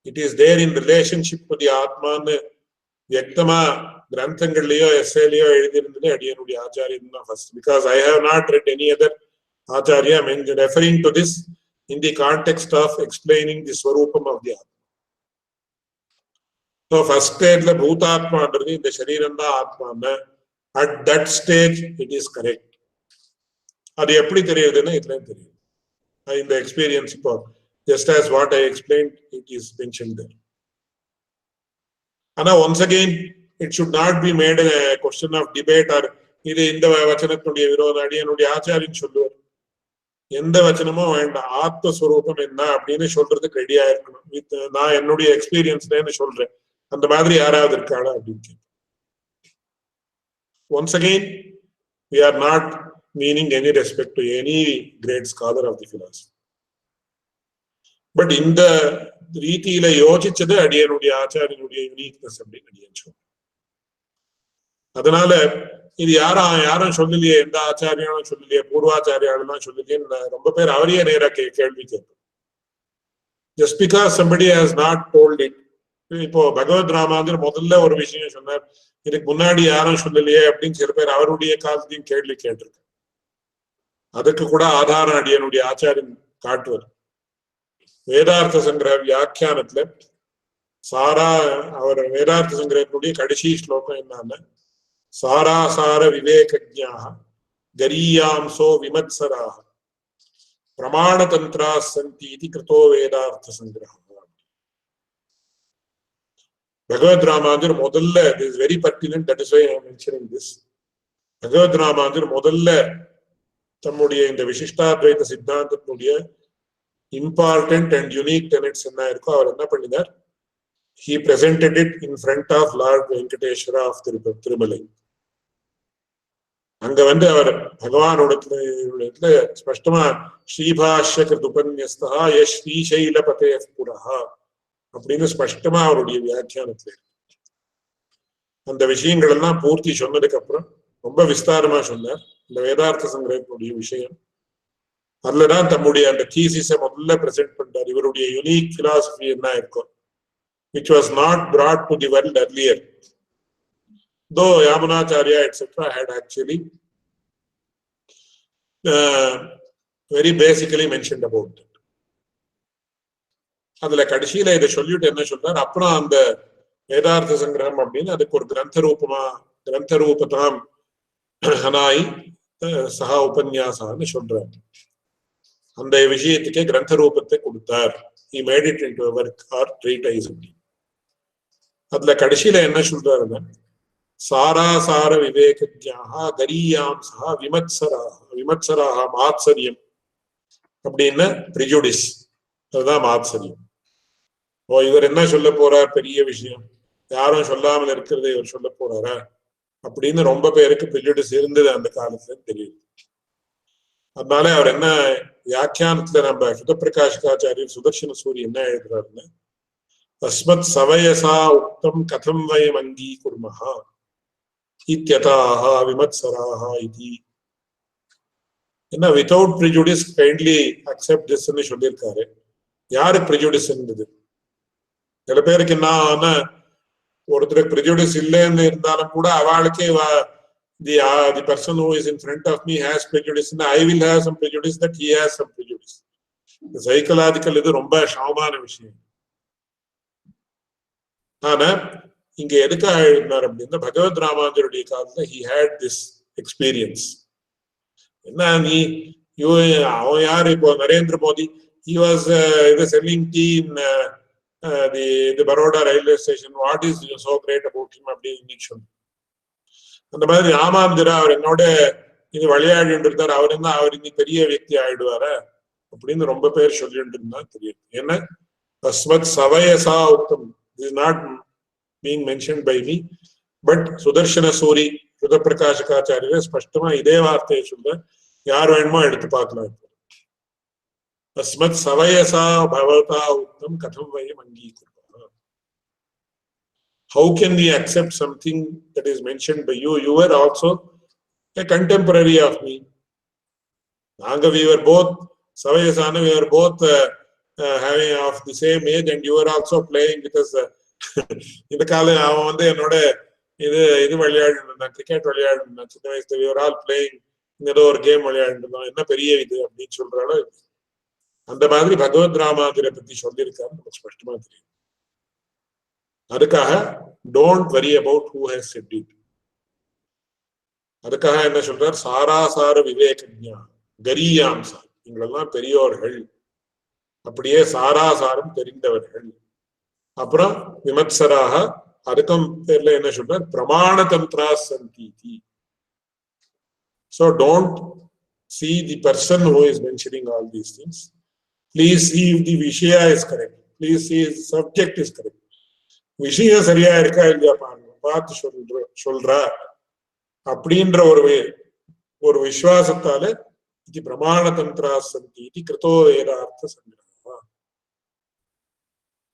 it is there in relationship to the ஆத்மான்னு வியக்தமா கிரந்தங்கள்லயோ எஸ்ஏலயோ எழுதியிருந்தது அடியனுடைய ஆச்சாரியன் தான் first. Because I have not read any other acharya referring to this in the context of explaining the swarupam of the atma. So first stage la bhutatma andradhu indha shariram da atma na, at that stage it is correct. adu eppadi theriyudena idla theriyum in the experience ipo just as what I explained, it is mentioned there. Ana once again it should not be made a question of debate or idu indha vachanathuடைய விரோத அடியனுடைய ஆச்சாரியன் சொல்லுவார், எந்த வச்சனமும் வேண்டாம், ஆத்மஸ்வரூபம் என்ன அப்படின்னு சொல்றதுக்கு ரெடியா இருக்கணும். நான் என்னுடைய எக்ஸ்பீரியன்ஸ்ல சொல்றேன், அந்த மாதிரி யாராவது இருக்காளா அப்படின்னு. Once again, we are not meaning any respect to any great scholar of the philosophy. But இந்த ரீதியில யோசிச்சது அடியனுடைய ஆச்சாரியனுடைய யூனிக்னஸ் அப்படின்னு அடியன் சொல்றேன். அதனால இது யாரும் சொல்லலையே, எந்த ஆச்சாரியாலும் சொல்லலையே, பூர்வாச்சாரியாலும் சொல்லலையேன்னு ரொம்ப பேர் அவரையே நேரா கேள்வி கேட்போம். Just because somebody has not told it, இப்போ பகவத் ராமாந்தர் முதல்ல ஒரு விஷயம் சொன்னார், இதுக்கு முன்னாடி யாரும் சொல்லலையே அப்படின்னு சில பேர் அவருடைய காலத்தையும் கேள்வி கேட்டிருக்கு. அதுக்கு கூட ஆதாரம் அடியனுடைய ஆச்சாரியன் காட்டுவர். வேதார்த்த சங்கிரக வியாக்கியானத்துல சாரா அவர் வேதார்த்த சங்கிரகத்துடைய கடைசி ஸ்லோகம் என்னன்னா, சாராசார விவேகஜ்ஞாः கரீயாம்சோ விமத்சராः பிரமாணதந்திரா சந்தி இதி கிருதோ வேதார்த்த சங்கிரகம். பகவத் ராமாந்தர் முதல்ல, this is very pertinent, that is why I am mentioning this. பகவத் ராமாந்தர் முதல்ல தம்முடைய இந்த விசிஷ்டாத்வைத சித்தாந்தத்தினுடைய இம்பார்ட்டன்ட் அண்ட் யூனிக் டெனட்ஸ் என்ன இருக்கோ அவர் என்ன பண்ணினார், he presented it in front of Lord Venkateshwara of Tirumala. அங்க அவர் பகவானோட ஸ்பஷ்டமா ஸ்ரீபாஷ்ய கிருதுபன்யஸ்தா யஸ் ஸ்ரீசைலபதே புரஹா அப்படின்னு ஸ்பஷ்டமா அவருடைய வியாக்கியானத்துல அந்த விஷயங்கள் எல்லாம் பூர்த்தி சொன்னதுக்கு அப்புறம் ரொம்ப விஸ்தாரமா சொன்னார் இந்த வேதார்த்த சங்கிரகத்தினுடைய விஷயம். அதுலதான் தம்முடைய அந்த தீசிஸை முதல்ல பிரசென்ட் பண்றார். இவருடைய யூனிக் பிலாசபி என்ன இருக்கும், which was not brought to the world earlier, though Yamunacharya etc. had actually very basically mentioned about it. அதுல கடைசியில இதை சொல்லிட்டு என்ன சொல்றார், அப்புறம் அந்த வேதார்த்த சங்கிரகம் அப்படின்னு அதுக்கு ஒரு கிரந்த ரூபதாம் ஹனாய் சஹா உபன்யாசான்னு சொல்றார். அந்த விஷயத்துக்கே கிரந்த ரூபத்தை கொடுத்தார். He made it into a work or treatise. அதுல கடைசியில என்ன சொல்றாருன்னா, சாராசார விவேகஜ்ஞாः கரீயாம்சः விமத்சராः மாத்சரியம் அப்படின்னு பிரிஜுடிஸ், அதுதான் மாத்சரியம். இவர் என்ன சொல்ல போறார், பெரிய விஷயம் யாரும் சொல்லாமல் இருக்கிறது இவர் சொல்ல போறாரா அப்படின்னு ரொம்ப பேருக்கு பிரிஜுடிஸ் இருந்தது அந்த காலத்துல தெரியுது. அதனால அவர் என்ன வியாக்கியானத்துல நம்ம சுதப்பிரகாஷிகாச்சாரியர் சுதர்சன சூரி என்ன எழுதுறாருன்னு, தஸ்மத் சவயசா உக்தம் கதம் வயம் அங்கீகுர்மஹ இத்யதாஹ விமத்சராஹ இதி. என்ன வித்தவுட் ப்ரிஜுடிஸ் கைண்ட்லி அக்செப்ட் திஸ்ன்னு சொல்லியிருக்காரு. யாரு ப்ரிஜுடிஸ் இருந்தது? சில பேருக்கு என்ன, ஒருத்தருக்கு ப்ரிஜுடிஸ் இல்லைன்னு இருந்தாலும் கூட அவளுக்கே the person who is in front of me has prejudice and I will have some prejudice that he has some prejudice. The psychological இது ரொம்ப சமமான விஷயம். ஆனா இங்க எதுக்காக எழுதினார் அப்படின்னா, பகவத் ராமாந்தருடைய காலத்துல he had this experience. என்ன அவன் யாரு, இப்போ Narendra Modi, he was selling tea in the Baroda railway station. What is so great about him அப்படின்னு சொன்ன. அந்த மாதிரி ராமாந்தரா அவர் என்னோட இது விளையாடிட்டு இருந்தார், அவர் என்ன அவர் இன்னைக்கு பெரிய வியக்தி ஆயிடுவாரா அப்படின்னு ரொம்ப பேர் சொல்லிட்டு இருந்தா தெரியும். ஏன்னா தஸ்மத் சவயசா உக்தம் is not being mentioned by me, but Sudarshana Suri சுதப்பிரகாஷிகாச்சாரியர் ஸ்பஷ்டமா இதே வார்த்தையை சொல்ற, யார் வேணுமோ எடுத்து பார்க்கலாம். தஸ்மத் சவயசா பவதா உக்தம் கதம் வயம் அங்கீகுர்மஹ. How can we accept something that is mentioned by you? You were also a contemporary of me. We were both Savayasana, we were both having of the same age, and you were also playing with us. இந்த காலம் அவன் என்னோட இது விளையாடிட்டு இருந்தான், cricket விளையாடிட்டு இருந்தான் சின்ன வயசுல. we were all playing, ஏதோ ஒரு கேம் விளையாடிட்டு இருந்தோம், என்ன பெரிய இது அப்படின்னு சொல்றாலும் அந்த மாதிரி பகவத் ராமாந்தரை பத்தி சொல்லியிருக்காரு நமக்கு ஸ்பஷ்டமா தெரியும். அதுக்காக don't worry about who has set it. அதுக்காக என்ன சொல்றார், சாராசார விவேகஜ்ஞா கரீயாம்சா, இங்களெல்லாம் பெரியோர்கள், அப்படியே சாராசாரம் தெரிந்தவர்கள். அப்புறம் விமத்சராக, அதுக்கும் பேர்ல என்ன சொல்றார், பிரமாண தந்திரா சந்தி. So don't see the person who is mentioning all these things. Please see if the Vishaya is correct. Please see if the subject is correct. விஷயம் சரியா இருக்கா இல்லையா பாருங்க, பார்த்து சொல்றா அப்படின்ற ஒரு விசுவாசத்தால இது பிரமாண தந்திரா சந்தி இது கிருதோ வேதார்த்த சங்கிரகா.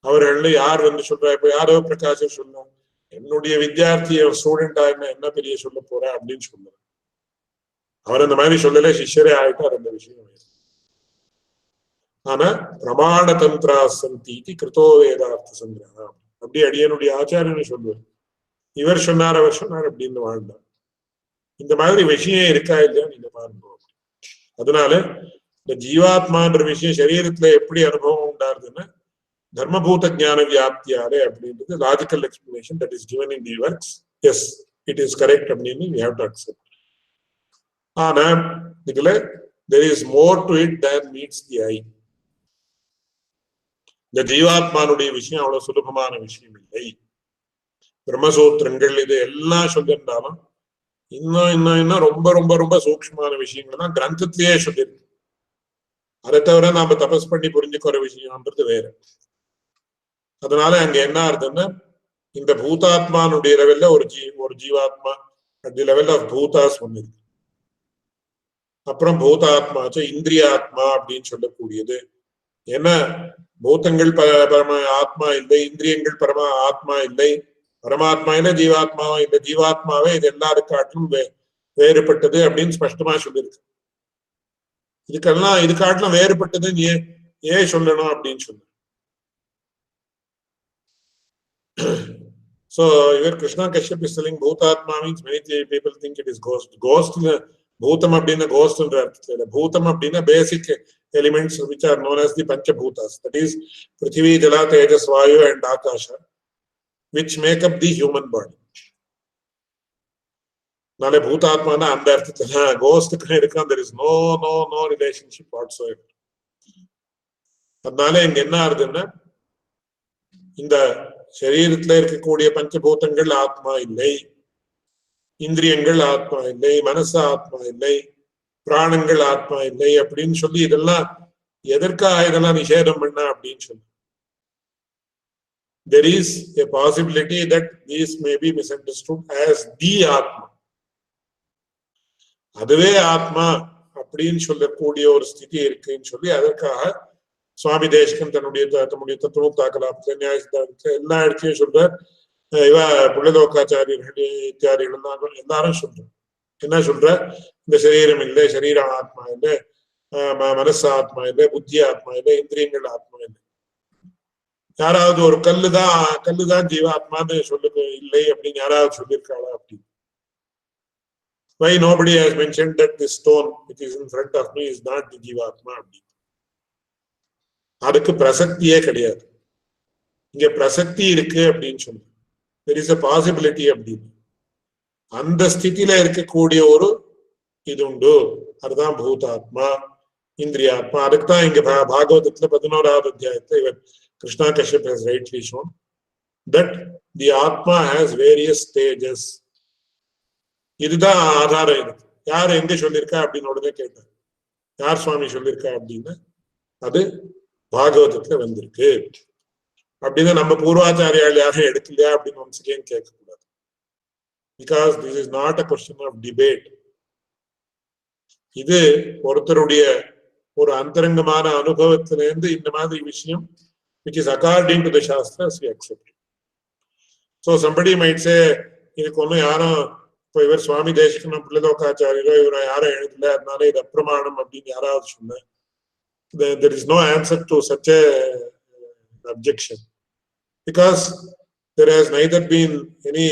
அவர்கள் யார் சொல்றா, இப்ப யாரோ பிரகாஷர் சொன்னா, என்னுடைய வித்தியார்த்தி ஸ்டூடெண்டா என்ன பெரிய சொல்ல போற அப்படின்னு சொல்லுவார். அவர் அந்த மாதிரி சொல்லல, சிஷ்யரே ஆயிட்டார் அந்த விஷயம். ஆனா பிரமாண தந்திரா சந்தி இது கிருதோ வேதார்த்த சங்கிரகா. அப்படி அடியனுடைய ஆச்சாரியனை சொல்லுவேன். இவர் சொன்னார் அவர் சொன்னார் அப்படின்னு வாழ்ந்தார். இந்த மாதிரி விஷயம் இருக்கா இல்லையா நீங்க பாருங்க. அதனால இந்த ஜீவாத்மான்ற விஷயம் சரீரத்துல எப்படி அனுபவம் உண்டாருதுன்னா தர்மபூத ஞான வியாப்தியாலே அப்படின்றது logical explanation that is given in the works. Yes, it is correct அப்படின்னு we have to accept. ஆனா இதுல there is more to it than meets the eye. இந்த ஜீவாத்மானுடைய விஷயம் அவ்வளவு சுலபமான விஷயம் இல்லை. பிரம்மசூத்திரங்கள் இது எல்லாம் சொல்லியிருந்தாலும் இன்னும் ரொம்ப ரொம்ப ரொம்ப சூக்ஷ்மமான விஷயங்கள் தான் கிரந்தத்திலேயே சொல்லியிருக்கு. அதை தவிர நாம தபஸ் பண்ணி புரிஞ்சுக்கிற விஷயம்ன்றது வேற. அதனால அங்க என்ன ஆகுதுன்னா இந்த பூதாத்மானுடைய லெவல்ல ஒரு ஜீவாத்மா அட் தி லெவல் ஆஃப் பூதாஸ் ஒண்ணு இருக்கு. அப்புறம் பூதாத்மாச்சு இந்திரியாத்மா அப்படின்னு சொல்லக்கூடியது. ஏன்னா பூதங்கள் பரம ஆத்மா இல்லை, இந்திரியங்கள் பரம ஆத்மா இல்லை, பரமாத்மா இல்லை, ஜீவாத்மாவும் இல்லை. ஜீவாத்மாவே இது எல்லாருக்காட்டிலும் வேறுபட்டது அப்படின்னு ஸ்பஷ்டமா சொல்லியிருக்கு. இது காட்டிலும் வேறுபட்டது ஏன் சொல்லணும் அப்படின்னு சொல்லு. So here Krishna Kashyap is telling Bhutatma means many people think it is ghost. Ghost Bhutam abdina ghost and Bhutam abdina basic elements which are known as the Panchabhutas. That is Prithvi, Jala, Tejas, Vayu and Akasha, which make up the human body. Nale Bhutatma na and arthithala ghost there is no relationship whatsoever. Adnale inga enna aruduna இந்த சரீரத்துல இருக்கக்கூடிய பஞ்சபூதங்கள் ஆத்மா இல்லை, இந்திரியங்கள் ஆத்மா இல்லை, மனசு ஆத்மா இல்லை, பிராணங்கள் ஆத்மா இல்லை அப்படின்னு சொல்லி இதெல்லாம் எதற்காக இதெல்லாம் நிஷேதம் பண்ண அப்படின்னு சொல்லி there is a possibility that these may be misunderstood as the atma. அதுவே ஆத்மா அப்படின்னு சொல்லக்கூடிய ஒரு ஸ்திதி இருக்குன்னு சொல்லி அதற்காக சுவாமி தேசிகன் தன்னுடைய தத்துவம் தாக்கலாத்துல நியாய சித்தாந்தத்துல எல்லா இடத்தையும் சொல்ற. இவ புள்ளலோகாச்சாரியர்கள் இத்தியாதிகள் எல்லாரும் சொல்ற என்ன சொல்ற, இந்த சரீரம் இல்லை, சரீரம் ஆத்மா இல்லை, மனசு ஆத்மா இல்லை, புத்தி ஆத்மா இல்லை, இந்திரியங்கள் ஆத்மா இல்லை. யாராவது ஒரு கல்லுதான் ஜீவாத்மான்னு சொல்லுங்க இல்லை அப்படின்னு யாராவது சொல்லியிருக்காளா அப்படின்னு? Why nobody has mentioned that this stone which is in front of me is not the ஜீவாத்மா அப்படின்னு? அதுக்கு பிரசக்தியே கிடையாது. இங்க பிரசக்தி இருக்கு அப்படின்னு சொல்லு. there is a possibility அப்படின்னு அந்த ஸ்திதியில இருக்கக்கூடிய ஒரு இது உண்டு. அதுதான் பூதாத்மா, இந்திரியாத்மா. அதுக்குதான் இங்க பாகவதத்துல 11வது அத்தியாயத்துல இவர் Krishna Kashyap has rightly shown that the atma has various stages. இதுதான் ஆதாரம் இருக்கு. யார் எங்க சொல்லியிருக்கா அப்படின்னு உடனே கேட்டார். யார் சுவாமி சொல்லியிருக்கா அப்படின்னு அது பாகவதத்துல வந்திருக்கு அப்படின்னா நம்ம பூர்வாச்சாரியால் யாரும் எடுக்கலையா அப்படின்னு once again கேட்கக்கூடாது. Because this is not a question of debate. இது ஒருத்தருடைய ஒரு அந்தரங்கமான அனுபவத்திலிருந்து இந்த மாதிரி விஷயம் which is according to the Shastras we accept. So somebody might say இதுக்கு ஒன்றும் யாரும் இப்போ இவர் சுவாமி தேசிகனும் புள்ளலோகாச்சாரியரோ இவரை யாரும் எழுதல அதனால இது அப்பிரமாணம் அப்படின்னு யாராவது சொன்ன, there is no answer to such a objection because there has neither been any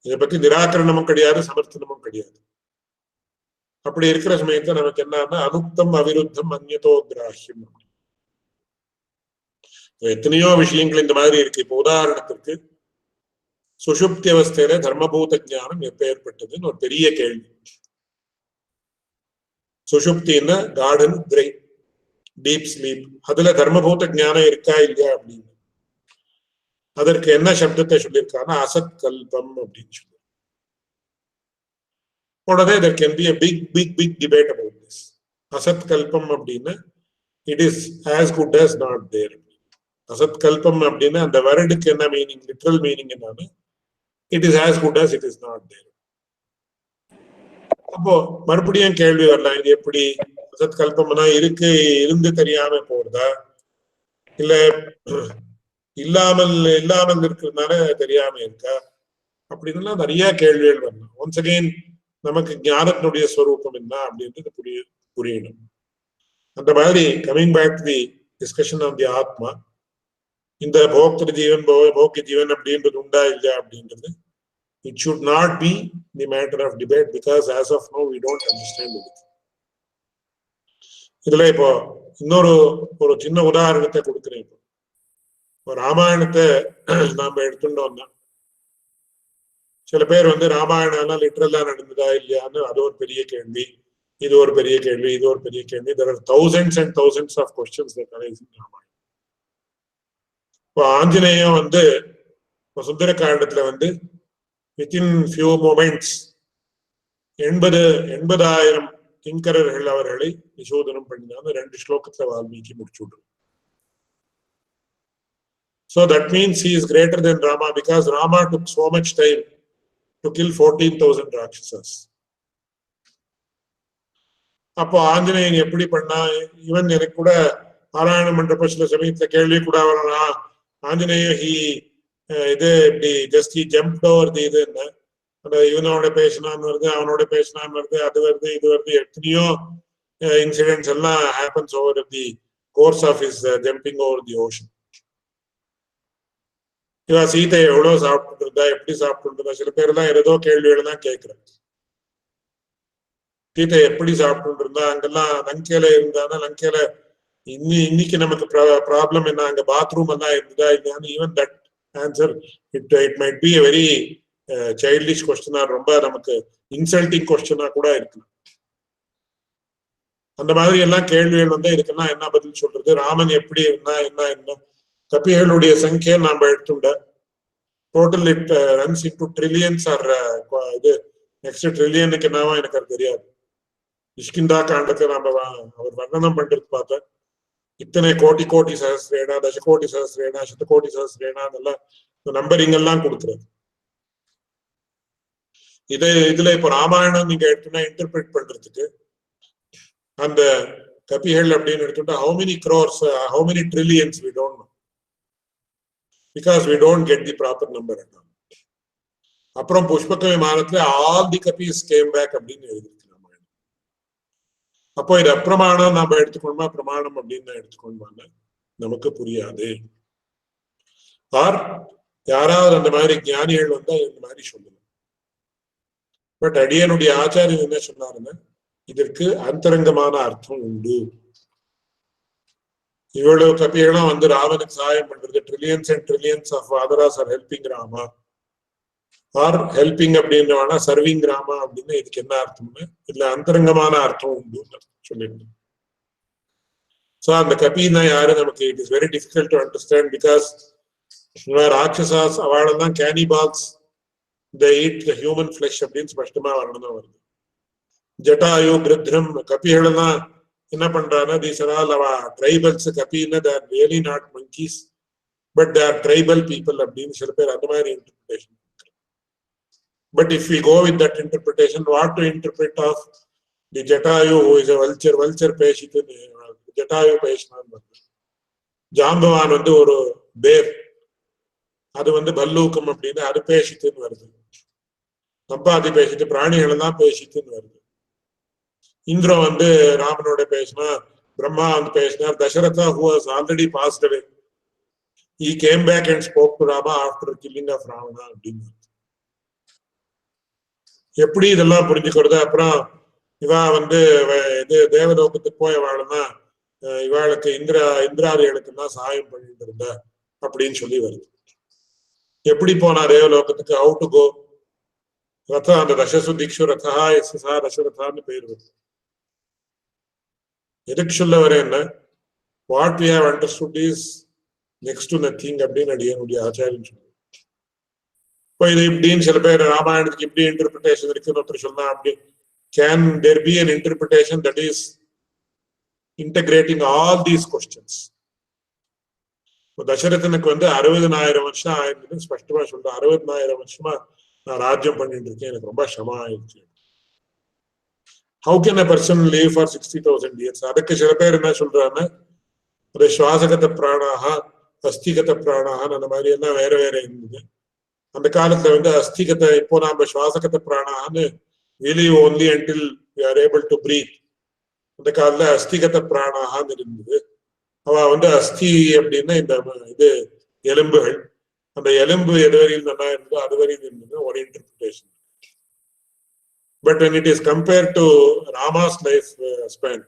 இதை பத்தி நிராகரணமும் கிடையாது, சமர்த்தனமும் கிடையாது. அப்படி இருக்கிற சமயத்துல நமக்கு என்னன்னா அனுக்தம் அவிருத்தம் அந்நியதோ கிராஹ்யம். எத்தனையோ விஷயங்கள் இந்த மாதிரி இருக்கு. இப்போ உதாரணத்திற்கு சுஷுப்தி அவஸ்தையில தர்மபூத ஞானம் எப்ப ஏற்பட்டதுன்னு ஒரு பெரிய கேள்வி. சுஷுப்தின்னா கார்டன் திரை, டீப் ஸ்லீப். அதுல தர்மபூத ஞானம் இருக்கா இல்லையா அப்படின்னு அதற்கு என்ன சப்தத்தை சொல்லியிருக்காங்கன்னா அசத் கல்பம் அப்படின்னு சொல்லி. உடனே there can be a big debate about this. அசத் கல்பம் அப்படின்னா it is as good as not there. அசத் கல்பம் அப்படின்னா அந்த வேர்டுக்கு என்ன மீனிங், லிட்ரல் மீனிங் என்னன்னா it is as good as it is not there. அப்போ மறுபடியும் கேள்வி வரலாம், இது எப்படி அசத் கல்பம்னா இருந்து தெரியாம போறதா இல்ல இல்லாமல் இருக்கிறதுனால தெரியாம இருக்கா அப்படின்னா நிறைய கேள்விகள் வரணும். ஒன்ஸ் அகெயின் நமக்கு ஞானத்தினுடைய ஸ்வரூபம் என்ன அப்படின்றது புரியணும். அந்த மாதிரி coming back to the discussion of the atma, இந்த போக்திரு ஜீவன் போக்கிய ஜீவன் அப்படின்றது உண்டா இல்லையா அப்படின்றது it should not be the matter of debate because as of now we don't understand it. இதுல இப்போ இன்னொரு ஒரு சின்ன உதாரணத்தை கொடுக்கிறேன். இப்போ ராமாயணத்தை நாம எடுத்துட்டோம்னா சில பேர் ராமாயணம் லிட்டரலா நடந்ததா இல்லையான்னு அது ஒரு பெரிய கேள்வி, இது ஒரு பெரிய கேள்வி, இது ஒரு பெரிய கேள்வி. There are thousands and thousands of questions that arise in Ramayana. இப்போ ஆஞ்சநேயம் சுந்தர காண்டத்துல within few moments 80,000 கிங்கரர்கள் அவர்களை நிஷோதனம் பண்ணினாங்க. 2 ஸ்லோகத்துல Valmiki முடிச்சுடுறோம். So that means he is greater than Rama because Rama took so much time to kill 14,000 Rakshasas. அப்போ ஆஞ்சநேயன் எப்படி பண்ணா? Even எனக்கு கூட பாராயணம் பண்றப்ப சில சமயத்துல கேள்வி கூட வரலாம். ஆஞ்சநேயன் இது இப்படி just he jumped over the இது என்ன இவனோட பேசினான்னு வருது, அவனோட பேசினான்னு வருது, அது வருது, இது வருது. எத்தனையோ இன்சிடென்ட்ஸ் எல்லாம் happens over the course of his jumping over the ocean. இவ சீதை எவ்வளவு சாப்பிட்டு இருந்தா, எப்படி சாப்பிட்டு இருந்தா? சில பேர் எல்லாம் ஏதோ கேள்விகள் தான் கேட்கிறேன். சீதை எப்படி சாப்பிட்டு இருந்தா? அங்கெல்லாம் லங்கையில இருந்தானா, லங்கையில இன்னைக்கு நமக்கு ப்ராப்ளம் என்ன, அங்க பாத்ரூம் எல்லாம் இருந்ததா இல்லையான்னு even that answer it might be a very childish question or ரொம்ப நமக்கு இன்சல்டிங் கொஸ்டினா கூட இருக்கலாம். அந்த மாதிரி எல்லாம் கேள்விகள் இதுக்கெல்லாம் என்ன பதில் சொல்றது? ராமன் எப்படி இருந்தா என்ன கபிகளுடைய சங்கியை நாம எடுத்துட்ட total it runs into trillions or இது நெக்ஸ்ட் ட்ரில்லியனுக்கு என்னவா எனக்கு அது தெரியாது. கிஷ்கிந்தா காண்டத்தை நாம அவர் வர்ணனம் பண்றது பார்த்தா இத்தனை கோடி கோடி சஹஸ்ரேனா, தசகோடி சஹஸ்ரேனா, சதகோடி சஹஸ்ரேனா அதெல்லாம் நம்பரிங் எல்லாம் கொடுக்குறது. இதுல இப்ப ராமாயணம் நீங்க எடுத்துனா இன்டர்பிரேட் பண்றதுக்கு அந்த கபிகள் அப்படின்னு எடுத்துட்டா how many crores, how many trillions we don't know because we don't get the proper number. அப்புறம் புஷ்பக விமானத்துல all the capis came back அப்படின்னு எழுதிருக்கு ராமாயணம். அப்போ இது அப்பிரமாணம் நாம எடுத்துக்கணுமா பிரமாணம் அப்படின்னு எடுத்துக்கணுமா நமக்கு புரியாது. ஆர் யாராவது அந்த மாதிரி ஞானிகள் இந்த மாதிரி சொல்லணும். பட் அடியனுடைய ஆச்சாரியன் என்ன சொன்னாருன்னா இதற்கு அந்தரங்கமான அர்த்தம் உண்டு. இவ்வளவு கபிகளும் ராமனுக்கு சகாயம் பண்றது, trillions and trillions of others are helping Rama are helping அப்படின்னு சர்விங் ராமா அப்படின்னு இதுக்கு என்ன அர்த்தம்னு இதுல அந்தரங்கமான அர்த்தம் உண்டு சொல்லியிருந்தோம். சோ அந்த கபின்னா யாரு நமக்கு it is very difficult to understand because rakshasas அவளெல்லாம் cannibals, they eat the human flesh அப்படின்னு ஸ்பஷ்டமா வரணும் வருது. ஜட்டாயு கிருத்ரம் கபிகள் எல்லாம் என்ன பண்றாங்கன்னா these are all our tribals. கபின்னா they are really not monkeys but they are tribal people அப்படின்னு சில பேர் அந்த மாதிரி interpretation. But if we go with that interpretation, what to interpret of the Jatayu who is a vulture பேசிட்டு ஜட்டாயு பேசினான்னு ஜாம்பவான் ஒரு பேர், அது பல்லூக்கம் அப்படின்னு அது பேசிட்டுன்னு வருது. நம்பாதி பேசிட்டு பிராணிகள் எல்லாம் பேசிட்டுன்னு வருது. இந்திரன் ராமனோட பேசினா, பிரம்மா பேசினார். Dasharatha who was already passed away, he came back and spoke to Rama after killing of Ravana அப்படின்னு. எப்படி இதெல்லாம் புரிஞ்சுக்கிறது? அப்புறம் இவா இது தேவலோகத்துக்கு போய் வாழனா இவாளுக்கு இந்திராதிகளுக்கு எல்லாம் சகாயம் பண்ணிட்டு இருந்தா அப்படின்னு சொல்லி வருது. எப்படி போனா தேவலோகத்துக்கு? How to go? ரதா அந்த தசசு திக்ஷு ரதா எஸ்ஸா தசரதான்னு பேர் வருது. எதுக்கு சொல்ல வரேன்னா what we have understood is next to nothing அப்படின்னு அடியனுடைய ஆச்சாரியன் சொல்லுவாங்க. இப்போ இது இப்படின்னு சில பேர் ராமாயணத்துக்கு இப்படி இன்டர்பிரிட்டேஷன் இருக்குன்னு ஒருத்தர் சொல்லலாம். அப்படி can there be an interpretation that is integrating all these questions? தசரதனுக்கு 60,000 வருஷம் ஆயிருந்தது ஸ்பஷ்டமா சொல்றேன். 60,000 வருஷமா நான் ராஜ்யம் பண்ணிட்டு இருக்கேன், எனக்கு ரொம்ப சமா ஆயிடுச்சு. How can a person live for 60,000 years? அதுக்கு சில பேர் என்ன சொல்றாங்க, ஒரு சுவாசகத பிராணாக அஸ்திகத பிராணாக அந்த மாதிரி எல்லாம் வேற வேற இருந்தது. அந்த காலத்துல அஸ்திகத்தை இப்போ நாம சுவாசகத பிராணான்னு we live only until we are able to breathe. அந்த காலத்துல அஸ்திகத பிராணாகன்னு இருந்தது. அவ அஸ்தி அப்படின்னா இந்த இது எலும்புகள். அந்த எலும்பு எதுவரையில் நல்லா இருந்ததோ அதுவரையில் இருந்தது ஒரு interpretation. But when it is compared to Rama's life span,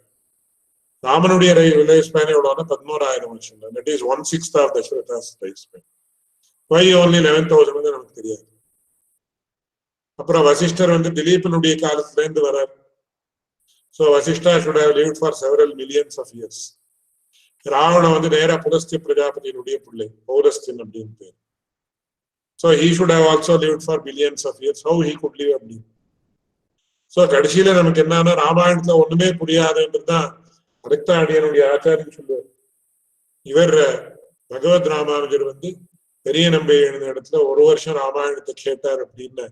ராமனுடைய லைஃப் ஸ்பேன் எவ்வளவுனா 11,000 வருஷம். That is 1/6 of Dasharatha's life span. why only 11,000 வந்து நமக்கு தெரியாது. அப்புறம் வசிஷ்டர் வந்து திலீபனுடைய காலத்துல இருந்து வரார். So Vasishtha should have lived for several millions of years. Ravanan வந்து நேரா புலஸ்திய பிரஜாபதியினுடைய பிள்ளை, பௌலஸ்தியன் அப்படின்னு பேர். So he should have also lived for billions of years. How he could live அப்படின்னு. So கடைசியில நமக்கு என்னன்னா ராமாயணத்துல ஒண்ணுமே புரியாதுன்றதுதான் அடுத்த அடியனுடைய ஆச்சாரியன் சொல்லுவார். இவர் பகவத் ராமானுஜர் வந்து பெரிய நம்பி எழுந்த இடத்துல ஒரு வருஷம் ராமாயணத்தை கேட்டார் அப்படின்னு.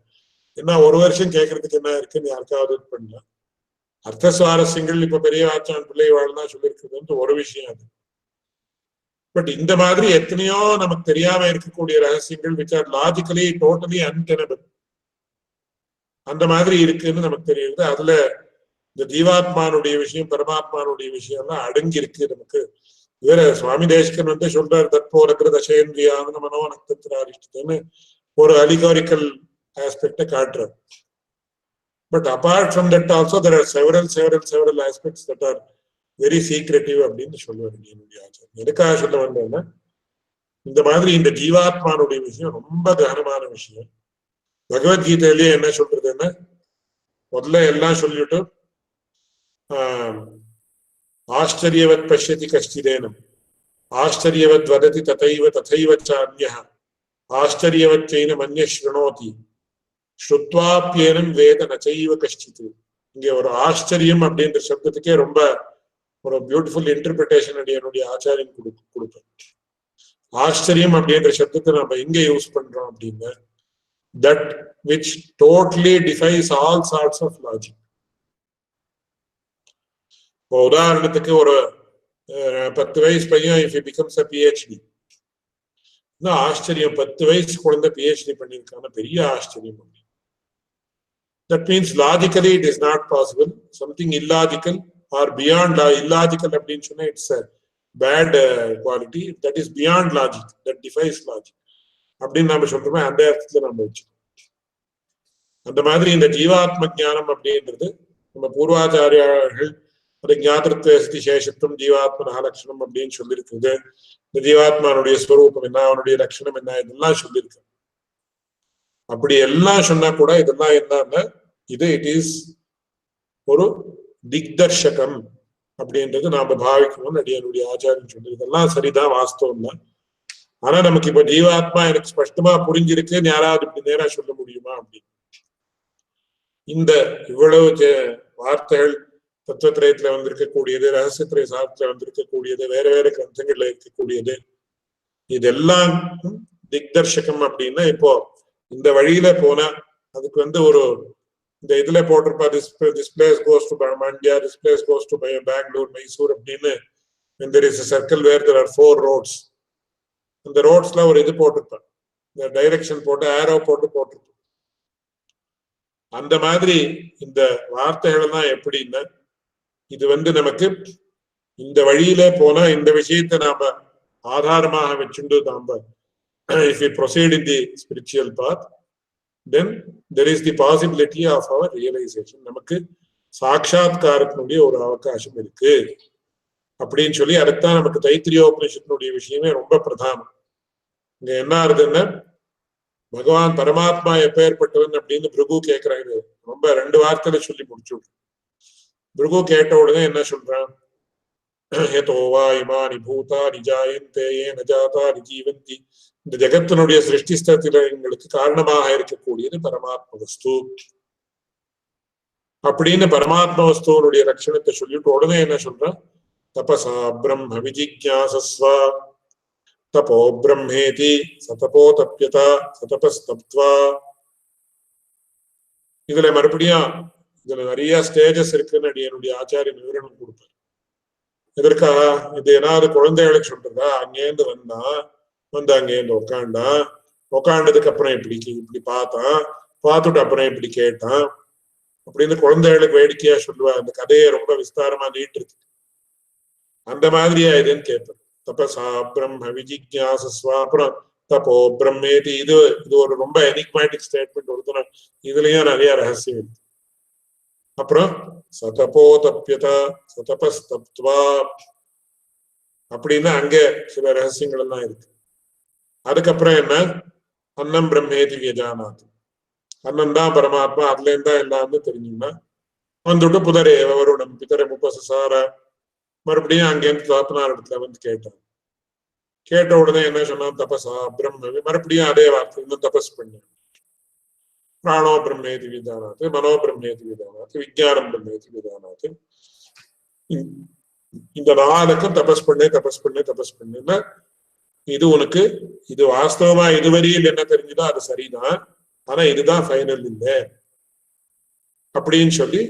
என்ன ஒரு வருஷம் கேட்கறதுக்கு என்ன இருக்குன்னு யாருக்காவது பண்ணலாம். அர்த்த சுவாரஸ்யங்கள் இப்ப பெரிய ஆச்சான் பிள்ளை வாழ்தான் சொல்லியிருக்கிறது ஒரு விஷயம் அது. பட் இந்த மாதிரி எத்தனையோ நமக்கு தெரியாம இருக்கக்கூடிய ரகசியங்கள் which are logically totally untenable அந்த மாதிரி இருக்குன்னு நமக்கு தெரியுது. அதுல இந்த ஜீவாத்மானுடைய விஷயம் பரமாத்மானுடைய விஷயம் எல்லாம் அடங்கி இருக்கு நமக்கு. இவர சுவாமி தேசிகன் வந்து சொல்றாரு தற்போரக்கிற தசேந்திரியானு மனோ நக்தத்திராரிஷ்டன்னு ஒரு அலிகாரிக்கல் ஆஸ்பெக்ட காட்டுறார். But apart from that also there are several aspects that are very secretive அப்படின்னு சொல்லுவாரு என்னுடைய ஆச்சாரம். எதுக்காக சொல்ல வந்தேன்னா இந்த மாதிரி இந்த ஜீவாத்மானுடைய விஷயம் ரொம்ப கனமான விஷயம். பகவத்கீதையிலேயே என்ன சொல்றதுன்னா முதல்ல எல்லாம் சொல்லிட்டு ஆச்சரியவத் பஷ்யதி கஷ்டிதேனம் ஆச்சரியவத் வததி ததைவ சான்யஹ ஆச்சரியவத் சைனம் அன்ய ஸ்ருணோதி ஸ்ருத்வாப்யேனம் வேத நச்சைவ கஷ்டித்து. இங்க ஒரு ஆச்சரியம் அப்படின்ற சப்தத்துக்கே ரொம்ப ஒரு பியூட்டிஃபுல் இன்டர்பிரிட்டேஷன் என்னுடைய ஆச்சாரியன் கொடுப்பேன். ஆச்சரியம் அப்படின்ற சப்தத்தை நம்ம எங்க யூஸ் பண்றோம் அப்படின்னா that which totally defies all sorts of logic. இப்போ உதாரணத்துக்கு ஒரு 10 வயசு பையன் if he becomes a PhD, ஆச்சரியம் 10 வயசு குழந்தை PhD பண்ணிருக்கான பெரிய ஆச்சரியம். That means logically it is not possible. Something illogical or beyond illogical அப்படின்னு சொன்னா it's a bad quality. That is beyond logic. That defies logic. அப்படின்னு நாம சொல்றோமே அந்த அர்த்தத்துல நம்ம வச்சுக்கோம். அந்த மாதிரி இந்த ஜீவாத்ம ஞானம் அப்படின்றது நம்ம பூர்வாச்சாரியார்கள் அது ஞாத்திருத்வ சேஷத்துவம் ஜீவாத்ம லட்சணம் அப்படின்னு சொல்லியிருக்குது. இந்த ஜீவாத்மானுடைய ஸ்வரூபம் என்ன அவனுடைய லட்சணம் என்ன இதெல்லாம் சொல்லியிருக்கு. அப்படி எல்லாம் சொன்னா கூட இதெல்லாம் என்னன்னா இது இட் இஸ் ஒரு திக்தர்ஷகம் அப்படின்றது நாம பாவிக்கணும்னு அடியனுடைய ஆச்சாரியன் சொல்லி. இதெல்லாம் சரிதான் வாஸ்தவம் தான். ஆனா நமக்கு இப்ப ஜீவாத்மா எனக்கு ஸ்பஷ்டமா புரிஞ்சிருக்குன்னு யாராவது இப்படி நேரா சொல்ல முடியுமா அப்படின்னு. இந்த இவ்வளவு வார்த்தைகள் தத்துவத்திரயத்துல வந்திருக்கக்கூடியது ரகசியத்திரய சாஸ்திரத்துல வந்திருக்கக்கூடியது வேற கிரந்தங்கள்ல இருக்கக்கூடியது இதெல்லாம் திக்தர்ஷகம் அப்படின்னா இப்போ இந்த வழியில போனா அதுக்கு வந்து ஒரு இந்த இதுல போட்டிருப்பா this place goes to Mandya, this place goes to Bangalore, Mysore அப்படின்னு. when there is a circle where there are 4 roads, அந்த ரோட்ஸ்ல ஒரு இது போட்டிருப்பான், இந்த டைரக்ஷன் போட்டு ஆரோ போட்டிருப்பான். அந்த மாதிரி இந்த வார்த்தைகள் எல்லாம் எப்படின்னா இது வந்து நமக்கு இந்த வழியில போனா இந்த விஷயத்தை நாம ஆதாரமாக வச்சுண்டு நாம if we proceed in the spiritual path, then there is the possibility of our realization. நமக்கு சாட்சாத்காரத்தினுடைய ஒரு அவகாசம் இருக்கு அப்படின்னு சொல்லி அதுதான் நமக்கு தைத்திரியோபனிஷத்தினுடைய விஷயமே ரொம்ப பிரதானம். இங்க என்ன ஆகுதுன்னா பகவான் பரமாத்மா எப்பேற்பட்டவன் அப்படின்னு பிருகு கேட்கிறாங்க. ரொம்ப 2 வார்த்தையில சொல்லி முடிச்சு. பிருகு கேட்ட உடனே என்ன சொல்றான், யதோவா இமானி பூதானி ஜாயந்தே ஏன ஜாதானி ஜீவந்தி. இந்த ஜெகத்தினுடைய சிருஷ்டி ஸ்திதிகளுக்கு காரணமாக இருக்கக்கூடியது பரமாத்ம வஸ்து அப்படின்னு பரமாத்ம வஸ்துவனுடைய லட்சணத்தை சொல்லிட்டு உடனே என்ன சொல்றான், தபசா பிரம்ம விஜிக்ஞாசஸ்வ தபோ பிரம்மேதி சதபோ தப்யதா சதபஸ்தப்த்வா. இதுல மறுபடியும் இதுல நிறைய ஸ்டேஜஸ் இருக்குன்னு என்னுடைய ஆச்சாரியன் விவரணம் கொடுப்பார். எதற்காக இது ஏதாவது குழந்தைகளுக்கு சொல்றதா, அங்கேருந்து வந்து அங்கேருந்து உக்காண்டதுக்கு அப்புறம் இப்படி பார்த்துட்டு அப்புறம் இப்படி கேட்டான் அப்படின்னு குழந்தைகளுக்கு வேடிக்கையா சொல்லுவா. அந்த கதையை ரொம்ப விஸ்தாரமா நீட்டு அந்த மாதிரியா இதுன்னு கேட்பேன். தபசா பிரம்ம விஜிக்யாசஸ்வா, அப்புறம் தபோ பிரம்மேதி. இது ஒரு ரொம்ப எனிக்மேட்டிக் ஸ்டேட்மெண்ட் ஒருத்தன. இதுலயும் நிறைய ரகசியம் இருக்கு. அப்புறம் சதபோ தப்யதா சதபஸ்தப்த்வா அப்படின்னா அங்க சில ரகசியங்கள் எல்லாம் இருக்கு. அதுக்கப்புறம் என்ன, அன்னம் பிரம்மேதி வியஜானாத், அன்னம் தான் பரமாத்மா, அதுல இருந்தா எல்லாம் தெரிஞ்சுன்னா வந்துட்டு புதரே வருணம் பிதரை முப்பசார. மறுபடியும் அங்கேருந்து தாத்தனார் இடத்துல வந்து கேட்டான். கேட்ட உடனே என்ன சொன்னான், தபசா பிரம்ம, மறுபடியும் அதே வார்த்தை, இன்னும் தபஸ் பண்ண. பிராணோ பிரம்மேதி விதானாத்து, மனோ பிரம்மேதி விதானாத்து, விஜயானம் பிரம்மேதி விதானாத்து. இந்த 4க்கும் தபஸ் பண்ணுன்னா இது உனக்கு இது வாஸ்தவமா இதுவரையில் என்ன தெரிஞ்சுதோ அது சரிதான், ஆனா இதுதான் ஃபைனல் இல்லை அப்படின்னு சொல்லி,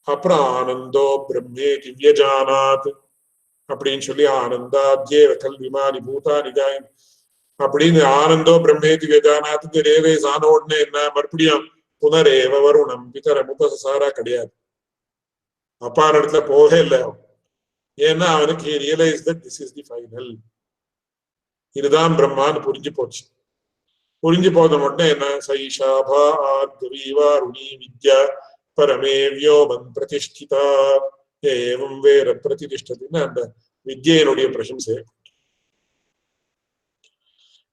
அப்புறம் ஆனந்தோ பிரம்மே திவ்யஜானாத் அப்படின்னு சொல்லி, ஆனந்தாத்யே கல்விமானி பூதா நிஜாய் அப்படின்னு ஆனந்தோ பிரம்மே திவ்யஜானாத்துக்கு ரேவேஸ் ஆன உடனே என்ன, மறுபடியும் புனரேவ வருணம் பிதர முப்பசாரா கிடையாது. அப்பான இடத்துல போகவே இல்லை. ஏன்னா அவனுக்கு realise that this is the final, இதுதான் பிரம்மான்னு புரிஞ்சு போச்சு. புரிஞ்சு போத உடனே என்ன, சைஷாபா ஆத்வீவாருணி வித்யா பரமே வியோமன் பிரதிஷ்டிதா ஏவம் வேற பிரதிஷ்டத்தின்னு அந்த வித்யினுடைய பிரசம்சை.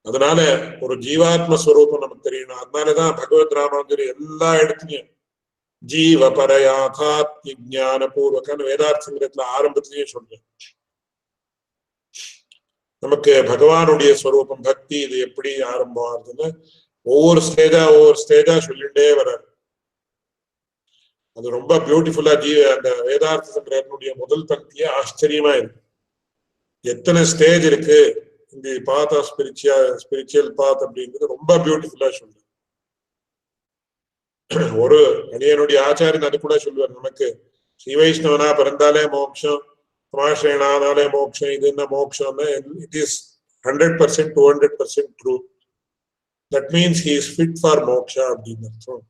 அதனால ஒரு ஜீவாத்மஸ்வரூபம் நமக்கு தெரியணும். அதனாலதான் பகவத் ராமானுஜர் எல்லா இடத்துலயும் ஜீவ பரயாதாத்ம ஞான பூர்வக்கான வேதார்த்த சங்கரத்துல ஆரம்பத்திலேயே சொல்றேன். நமக்கு பகவானுடைய ஸ்வரூபம் பக்தி இது எப்படி ஆரம்பம் ஆகுதுன்னு ஒவ்வொரு ஸ்டேஜா சொல்லிட்டே வர்றாரு. அது ரொம்ப பியூட்டிஃபுல்லா அந்த வேதார்த்த சங்கரனுடைய முதல் பக்தியே ஆச்சரியமா இருக்கு. எத்தனை ஸ்டேஜ் இருக்கு இந்த பாத் ஆஃப் ஸ்பிரிச்சுவல் பாத் அப்படிங்கிறது ரொம்ப பியூட்டிஃபுல்லா சொல்லு. ஒரு அடியனுடைய ஆச்சாரியன் அது கூட சொல்லுவார், நமக்கு ஸ்ரீ வைஷ்ணவனா பிறந்தாலே மோட்சம், சமாஸ்ரயனாலே மோட்சம், இது என்ன மோட்சம், it is 100% 200% true. That means he is fit for moksha அப்படின்னு அர்த்தம்.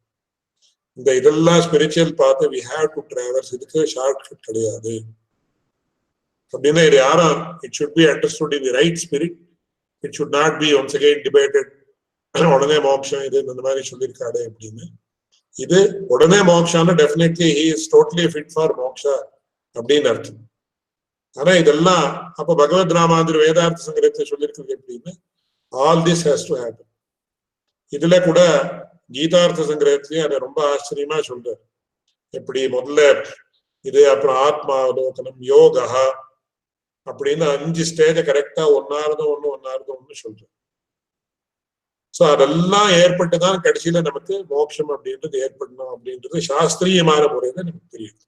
இந்த இதெல்லாம் ஸ்பிரிச்சுவல் பார்த்து வி ஹேவ் டு டிராவல்ஸ், இதுக்கு ஷார்ட் கட் கிடையாது அப்படின்னா இது யாரும் it should be understood in the right spirit. It should not be once again debated. உடனே மோட்சம் இது இந்த மாதிரி சொல்லியிருக்காரு அப்படின்னு. இது உடனே மோக்ஷான்னு definitely he is totally fit for moksha அப்படின்னு அர்த்தம். ஆனா இதெல்லாம் அப்ப பகவத் ராமானுஜர் வேதார்த்த சங்கரத்தை சொல்லியிருக்கிறது எப்படின்னு, all this has to happen. இதுல கூட கீதார்த்த சங்கரத்திலேயே அதை ரொம்ப ஆச்சரியமா சொல்றாரு. எப்படி முதல்ல இது, அப்புறம் ஆத்மாவலோகனம், யோகா அப்படின்னு 5 ஸ்டேஜை கரெக்டா ஒன்னாவது ஒண்ணு சொல்றாரு. சோ அதெல்லாம் ஏற்பட்டுதான் கடைசியில நமக்கு மோட்சம் அப்படின்றது ஏற்படணும் அப்படின்றது சாஸ்திரியமான முறையில நமக்கு தெரியுது.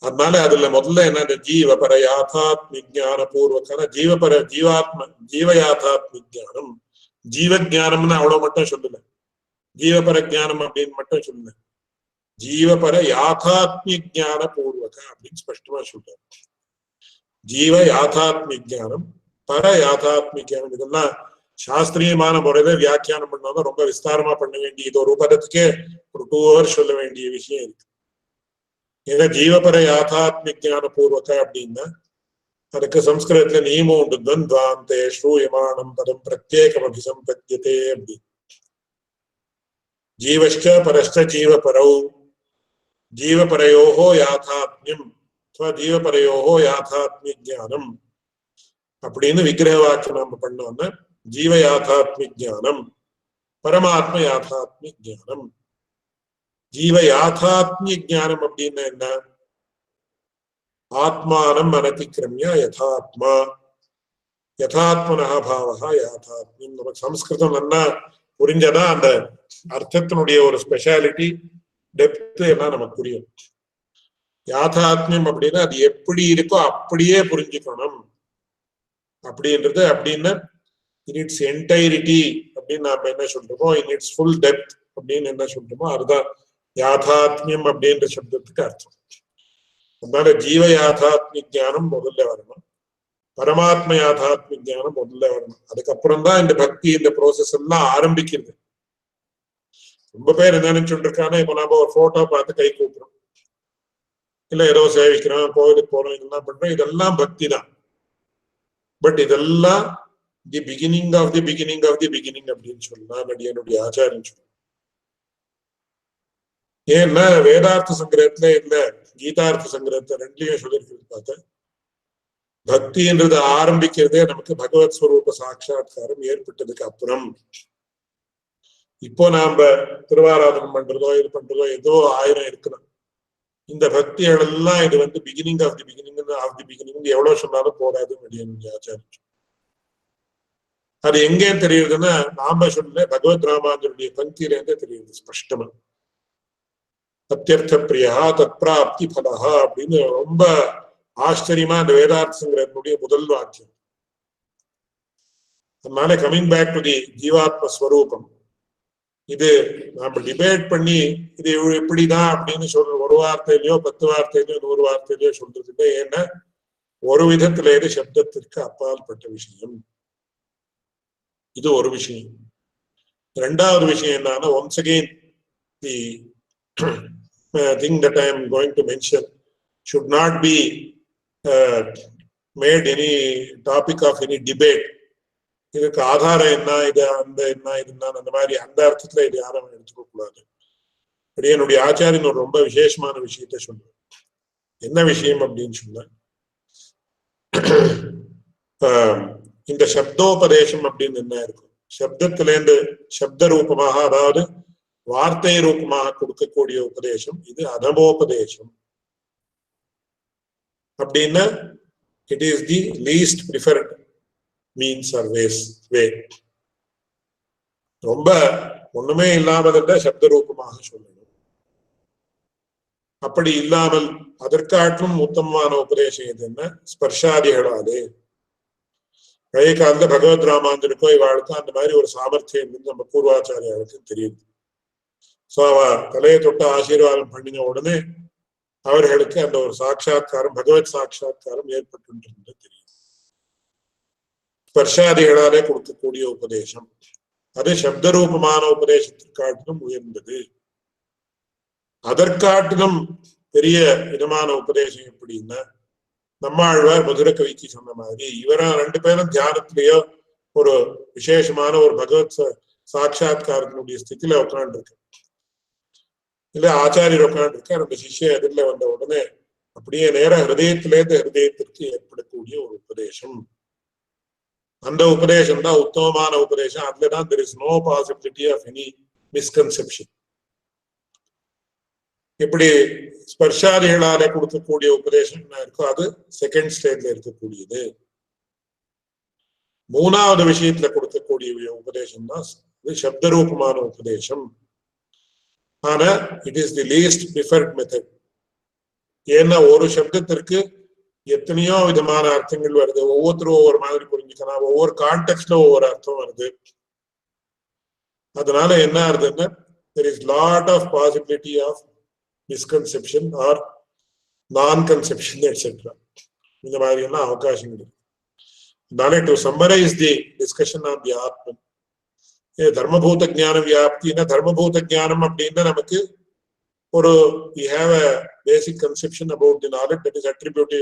அதனால அதுல முதல்ல என்ன, இந்த ஜீவபர யாத்தாத்ம ஞான பூர்வக்கான ஜீவ யாத்தாத்ம ஞானம். ஜீவ ஜானம்னு அவ்வளவு மட்டும் சொல்லல, ஜீவபர ஜானம் அப்படின்னு மட்டும் சொல்லல, ஜீவபர யாத்தாத்ம ஞான பூர்வக அப்படின்னு ஸ்பஷ்டமா சொல்றாரு. ஜீவ யாத்தாத்ம ஞானம், பர யாத்தாத்ம ஞானம், இதெல்லாம் சாஸ்திரியமான முறையில வியாக்கியானம் பண்ணாம ரொம்ப விஸ்தாரமா பண்ண வேண்டிய, இது ஒரு பதத்துக்கே ஒரு 2 hours சொல்ல வேண்டிய விஷயம் இருக்கு. ஏன்னா ஜீவபர யாத்தாத்ம ஞான பூர்வக அப்படின்னா அதுக்கு சம்ஸ்கிருதத்துல நியமம் உண்டு, துவந்தாந்தே ஸ்ரூயமானம் பதம் பிரத்யேகம் அபிசம்பத்தியதே அப்படி. ஜீவஷ்ட பரஷ்ட ஜீவபரௌ ஜீவபரயோஹோ யாத்தாத்மியம் ஜீவபரயோஹோ யாத்தாத்ம ஞானம் அப்படின்னு விக்கிரக வாக்கியம் நம்ம பண்ணோம்னா ஜீவ யாத்தாத்ம ஞானம், பரமாத்ம யாத்தாத்ம ஞானம். ஜீவ யாத்தாத்ம ஞானம் அப்படின்னா என்ன, ஆத்மானம் அனதிக்கிரமிய யதாத்மா யதாத்மனஹ பாவஹ யாத்தாத்மியம். நமக்கு சம்ஸ்கிருதம் நல்லா புரிஞ்சதான் அந்த அர்த்தத்தினுடைய ஒரு ஸ்பெஷாலிட்டி டெப்த் எல்லாம் நமக்கு புரியும். யாத்தாத்மியம் அப்படின்னா அது எப்படி இருக்கோ அப்படியே புரிஞ்சுக்கணும் அப்படின்றது. அப்படின்னா இன் இட்ஸ் என்டைரிட்டி அப்படின்னு நாம என்ன சொல்றோமோ, இன் இட்ஸ் ஃபுல் டெப்த் அப்படின்னு என்ன சொல்றோமோ அதுதான் யாத்தாத்மியம் அப்படின்ற சப்தத்துக்கு அர்த்தம். அதனால ஜீவ யாத்தாத்ம ஞானம் முதல்ல வரணும், பரமாத்ம யாத்தாத்ம ஞானம் முதல்ல வரணும். அதுக்கப்புறம் தான் இந்த பக்தி இந்த ப்ரோசஸ் எல்லாம் ஆரம்பிக்கிறது. ரொம்ப பேர் என்ன நினைச்சுட்டு இருக்காங்க, இப்ப நாம ஒரு போட்டோ பார்த்து கை கூப்பிடுறோம், இல்ல ஏதோ சேவிக்கிறோம், கோவிலுக்கு போறோம், இதெல்லாம் பண்றோம், இதெல்லாம் பக்தி தான். பட் இதெல்லாம் the beginning of the beginning of the beginning அப்படின்னு சொல்லலாம் என்னுடைய ஆச்சாரியன் சொல்ல. ஏன்னா வேதார்த்த சங்கிரகத்துல இல்ல கீதார்த்த சங்கிரகத்தை ரெண்டுலயும் சொல்லியிருக்கிறது பார்த்தா பக்தின்றது ஆரம்பிக்கிறதே நமக்கு பகவத் ஸ்வரூப சாட்சா்காரம் ஏற்பட்டதுக்கு அப்புறம். இப்போ நாம திருவாராதனம் பண்றதோ இது பண்றதோ ஏதோ 1000 இருக்கணும். இந்த பக்திகள் எல்லாம் இது வந்து பிகினிங் ஆஃப் தி பிகினிங் எவ்வளவு சொன்னாலும் போராதுன்னு என்னுடைய ஆச்சாரம். அது எங்கே தெரியுதுன்னா நாம சொல்ல பகவத் ராமானுஜருடைய பங்கில இருந்தே தெரியுது ஸ்பஷ்டமா. அத்தியர்த்த பிரியா தத்பிராப்தி பலஹா அப்படின்னு ரொம்ப ஆச்சரியமா அந்த வேதார்த்தங்கிறனுடைய முதல் வாக்கியம். அதனால கமிங் பேக் டு தி ஜீவாத்ம ஸ்வரூபம், இது நாம டிபேட் பண்ணி இது இப்படிதான் அப்படின்னு சொல்ற ஒரு வார்த்தையிலயோ 10 வார்த்தையிலயோ 100 வார்த்தையிலயோ சொல்றது இல்லை. ஏன்னா ஒரு விதத்துல இது சப்தத்திற்கு அப்பாற்பட்ட விஷயம். இது ஒரு விஷயம். ரெண்டாவது விஷயம் என்னன்னா, once again the thing that I am going to mention should not be made any topic of any debate. இதுக்கு ஆதாரம் என்ன, இது அந்த என்ன, இதுன்னா அந்த மாதிரி அந்த அர்த்தத்துல இது யாரும் எடுத்துக்க கூடாது. அப்படி என்னுடைய ஆச்சாரியன் ஒரு ரொம்ப விசேஷமான விஷயத்த சொல்லுவேன். என்ன விஷயம் அப்படின்னு சொன்ன, இந்த சப்தோபதேசம் அப்படின்னு என்ன இருக்கும், சப்தத்திலேருந்து சப்த ரூபமாக அதாவது வார்த்தை ரூபமாக கொடுக்கக்கூடிய உபதேசம், இது அதமோபதேசம். அப்படின்னா it is the least preferred means or way. ரொம்ப ஒண்ணுமே இல்லாமல் சப்த ரூபமாக சொல்லணும். அப்படி இல்லாமல் அதற்காற்றும் உத்தமமான உபதேசம் எதுன்னா ஸ்பர்ஷாதிகளாலே. பழைய காலத்துல பகவத் ராமானுஜருக்கோ இவாளுக்கும் அந்த மாதிரி ஒரு சாமர்த்தியம் இருந்து நம்ம பூர்வாச்சாரியாளுக்கு தெரியுது. சோ அவ தலையை தொட்டு ஆசீர்வாதம் பண்ணின உடனே அவர்களுக்கு அந்த ஒரு சாட்சா்காரம் பகவத் சாட்சா்காரம் ஏற்பட்டு தெரியும். ஸ்பர்ஷாதிகளாலே கொடுக்கக்கூடிய உபதேசம் அது சப்தரூபமான உபதேசத்திற்காட்டிலும் உயர்ந்தது. அதற்காட்டிலும் பெரிய விதமான உபதேசம் எப்படின்னா, நம்மாழ்வார் மதுர கவிக்கு சொன்ன மாதிரி இவரா 2 பேரும் தியானத்திலேயோ ஒரு விசேஷமான ஒரு பகவத் சாட்சா்காரத்தினுடைய ஸ்திதியில உட்காந்துருக்கு. இல்ல ஆச்சாரியர் உட்காந்துருக்கார், அந்த சிஷ்ய எதிரில வந்த உடனே அப்படியே நேர ஹிருதயத்திலேருந்து ஹிருதயத்திற்கு ஏற்படக்கூடிய ஒரு உபதேசம். அந்த உபதேசம் தான் உத்தமமான உபதேசம். அதுலதான் there is no possibility of any misconception. இப்படி ஸ்பர்ஷாதிகளாலே கொடுக்கக்கூடிய உபதேசம் என்ன இருக்கோ அது செகண்ட் ஸ்டேஜ்ல இருக்கக்கூடியது. 3வது விஷயத்துல கொடுக்கக்கூடிய உபதேசம் தான் இது சப்தரூபமான உபதேசம். ஆனா it is the least preferred method. ஏன்னா ஒரு சப்தத்திற்கு எத்தனையோ விதமான அர்த்தங்கள் வருது, ஒவ்வொருத்தரும் ஒவ்வொரு மாதிரி புரிஞ்சுக்கலாம், ஒவ்வொரு கான்டெக்ட்ல ஒவ்வொரு அர்த்தம் வருது. அதனால என்ன ஆகுதுன்னா there is lot of possibility of misconception or non-conception etc. இந்த மாதிரி எல்லாம் அவகாசங்கள் இருக்கு. அதனால to summarize the discussion on the Atman, தர்மபூத ஞான வியாப்தினா தர்மபூத ஞானம் அப்படின்னா நமக்கு ஒரு we have a basic conception about the knowledge that is attributed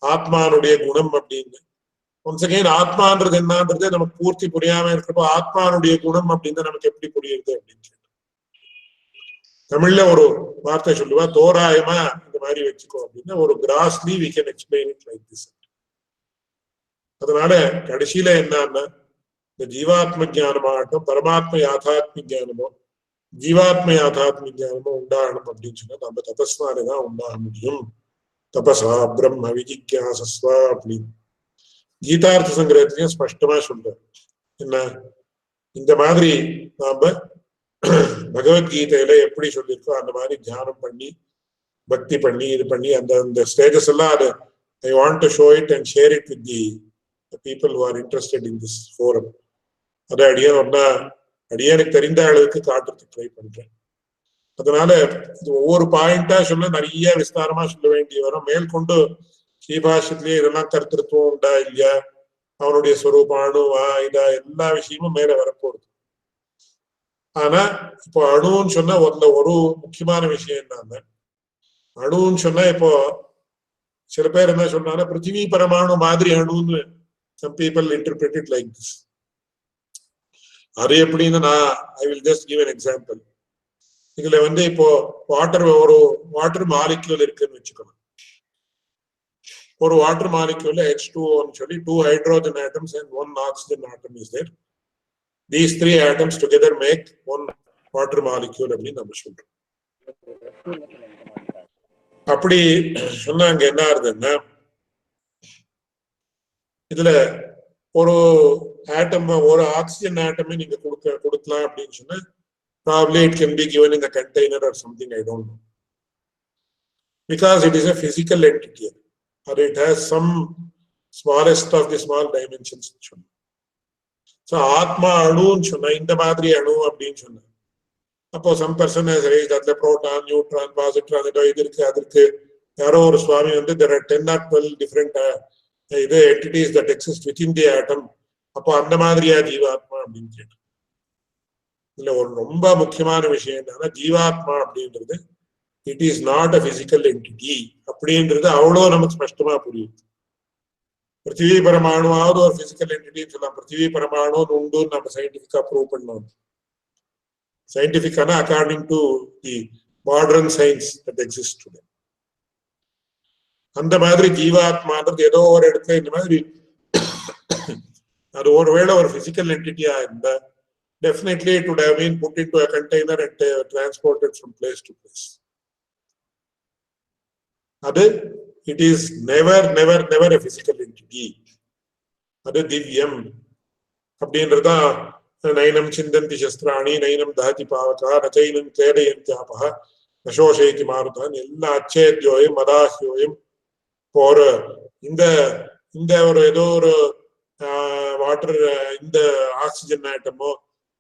ஆத்மானுடைய குணம் அப்படின்னு. ஒன்ஸ் அகைன் ஆத்மான்றது என்னன்றது நமக்கு பூர்த்தி புரியாம இருக்கிறப்போ ஆத்மானுடைய குணம் அப்படின்னு நமக்கு எப்படி புரியுது அப்படின்னு சொல்லி தமிழ்ல ஒரு வார்த்தை சொல்லுவா, தோராயமா இந்த மாதிரி வச்சுக்கோ அப்படின்னா ஒரு grossly we can explain it like this. அதனால கடைசியில என்னன்னா இந்த ஜீவாத்ம ஞானமாகட்டும் பரமாத்ம யாதாத்ம ஞானமோ ஜீவாத்ம யாதாத்ம ஞானமோ உண்டாகணும் அப்படின்னு சொன்னா நம்ம தபஸ்னாலதான் உண்டாக முடியும். தபசா பிரம்ம விஜிக்யாசஸ்வா அப்படின்னு கீதார்த்த சங்கிரகத்திலையும் ஸ்பஷ்டமா சொல்றாரு. என்ன இந்த மாதிரி நாம பகவத்கீதையில எப்படி சொல்லியிருக்கோ அந்த மாதிரி தியானம் பண்ணி பக்தி பண்ணி இது பண்ணி அந்த ஸ்டேஜஸ் எல்லாம் அது I want to show it and share it with the people who are interested in this forum. அதை அடியனுக்கு தெரிந்த அளவுக்கு காட்டுறதுக்கு ட்ரை பண்றேன். அதனால இது ஒவ்வொரு பாயிண்டா சொல்ல நிறைய விஸ்தாரமா சொல்ல வேண்டிய வரும். மேற்கொண்டு ஸ்ரீபாஷ்யத்திலேயே இதெல்லாம் கருத்திருத்துவம் உண்டா இல்லையா, அவனுடைய ஸ்வரூபம் அணுவா இதா எல்லா விஷயமும் மேல வரப்போகுது. ஆனா இப்போ அணுன்னு சொன்னா ஒரு முக்கியமான விஷயம் என்னன்னா, அணுன்னு சொன்னா இப்போ சில பேர் என்ன சொன்னாங்கன்னா பிருத்திவி பரமாணு மாதிரி அணுன்னு Some people interpret it like this. அது எப்படின்னு I will just give an example. இதுல இப்போ ஒரு வாட்டர் மாலிக்யூல் இருக்குன்னு வச்சுக்கணும். ஒரு வாட்டர் மாலிக்யூல் H2O சொல்லி 2 hydrogen atoms and 1 oxygen atom is there. These 3 atoms together make 1 water molecule அப்படின்னு நம்ம சொல்றோம். அப்படி சொன்னாங்க என்ன ஆகுதுன்னா, இதுல ஒரு ஆட்டம், ஒரு ஆக்சிஜன் ஆட்டமே நீங்க கொடுக்கலாம் அப்படின்னு சொன்னா, probably it can be given in a container or something, I don't know, because it is a physical entity or it has some smallest of the small dimensions. So ஆத்மா அணுன்னு சொன்னா இந்த மாதிரி அணு அப்படின்னு சொன்னா, அப்போ some person has raised அதுல proton, neutron, positron, இது இருக்கு அது இருக்கு. யாரோ ஒரு சுவாமி there are 10 or 12 different entities that exist within the atom. அப்போ அந்த மாதிரியா ஜீவாத்மா அப்படின்னு கேட்டு, இதுல ஒரு ரொம்ப முக்கியமான விஷயம் என்னன்னா, ஜீவாத்மா அப்படின்றது it is not a physical entity அப்படின்றது அவ்வளோ நமக்கு ஸ்பஷ்டமா புரியுது. பிருத்திவி பரமாணுவாவது ஒரு பிசிக்கல் என்டிட்டின்னு சொல்லலாம். பிருத்திவி பரமாணுன்னு உண்டு நம்ம சயின்டிபிக்கா ப்ரூவ் பண்ணோம். சயின்டிபிக்கான according to the modern science that exist today. அந்த மாதிரி ஜீவாத்மான்றது ஏதோ ஒரு இடத்துல இந்த மாதிரி அது ஒருவேளை ஒரு பிசிக்கல் என்டிட்டியா இருந்தா definitely it would have been put into a container and transported from place to place. அது it is never a physical entity. அது திவ்யம் அப்படின்றதா நைனம் சிந்தந்தி சஸ்திராணி நைனம் தஹதி பாவகா நச்சைனம் கேடயந்தியாபஹ நசோஷயதி மாருதான் எல்லா அச்சேத்யோயம் மதாஹ்யோயம் போற இந்த ஒரு ஏதோ ஒரு வாட்டர், இந்த ஆக்சிஜன் ஆட்டமோ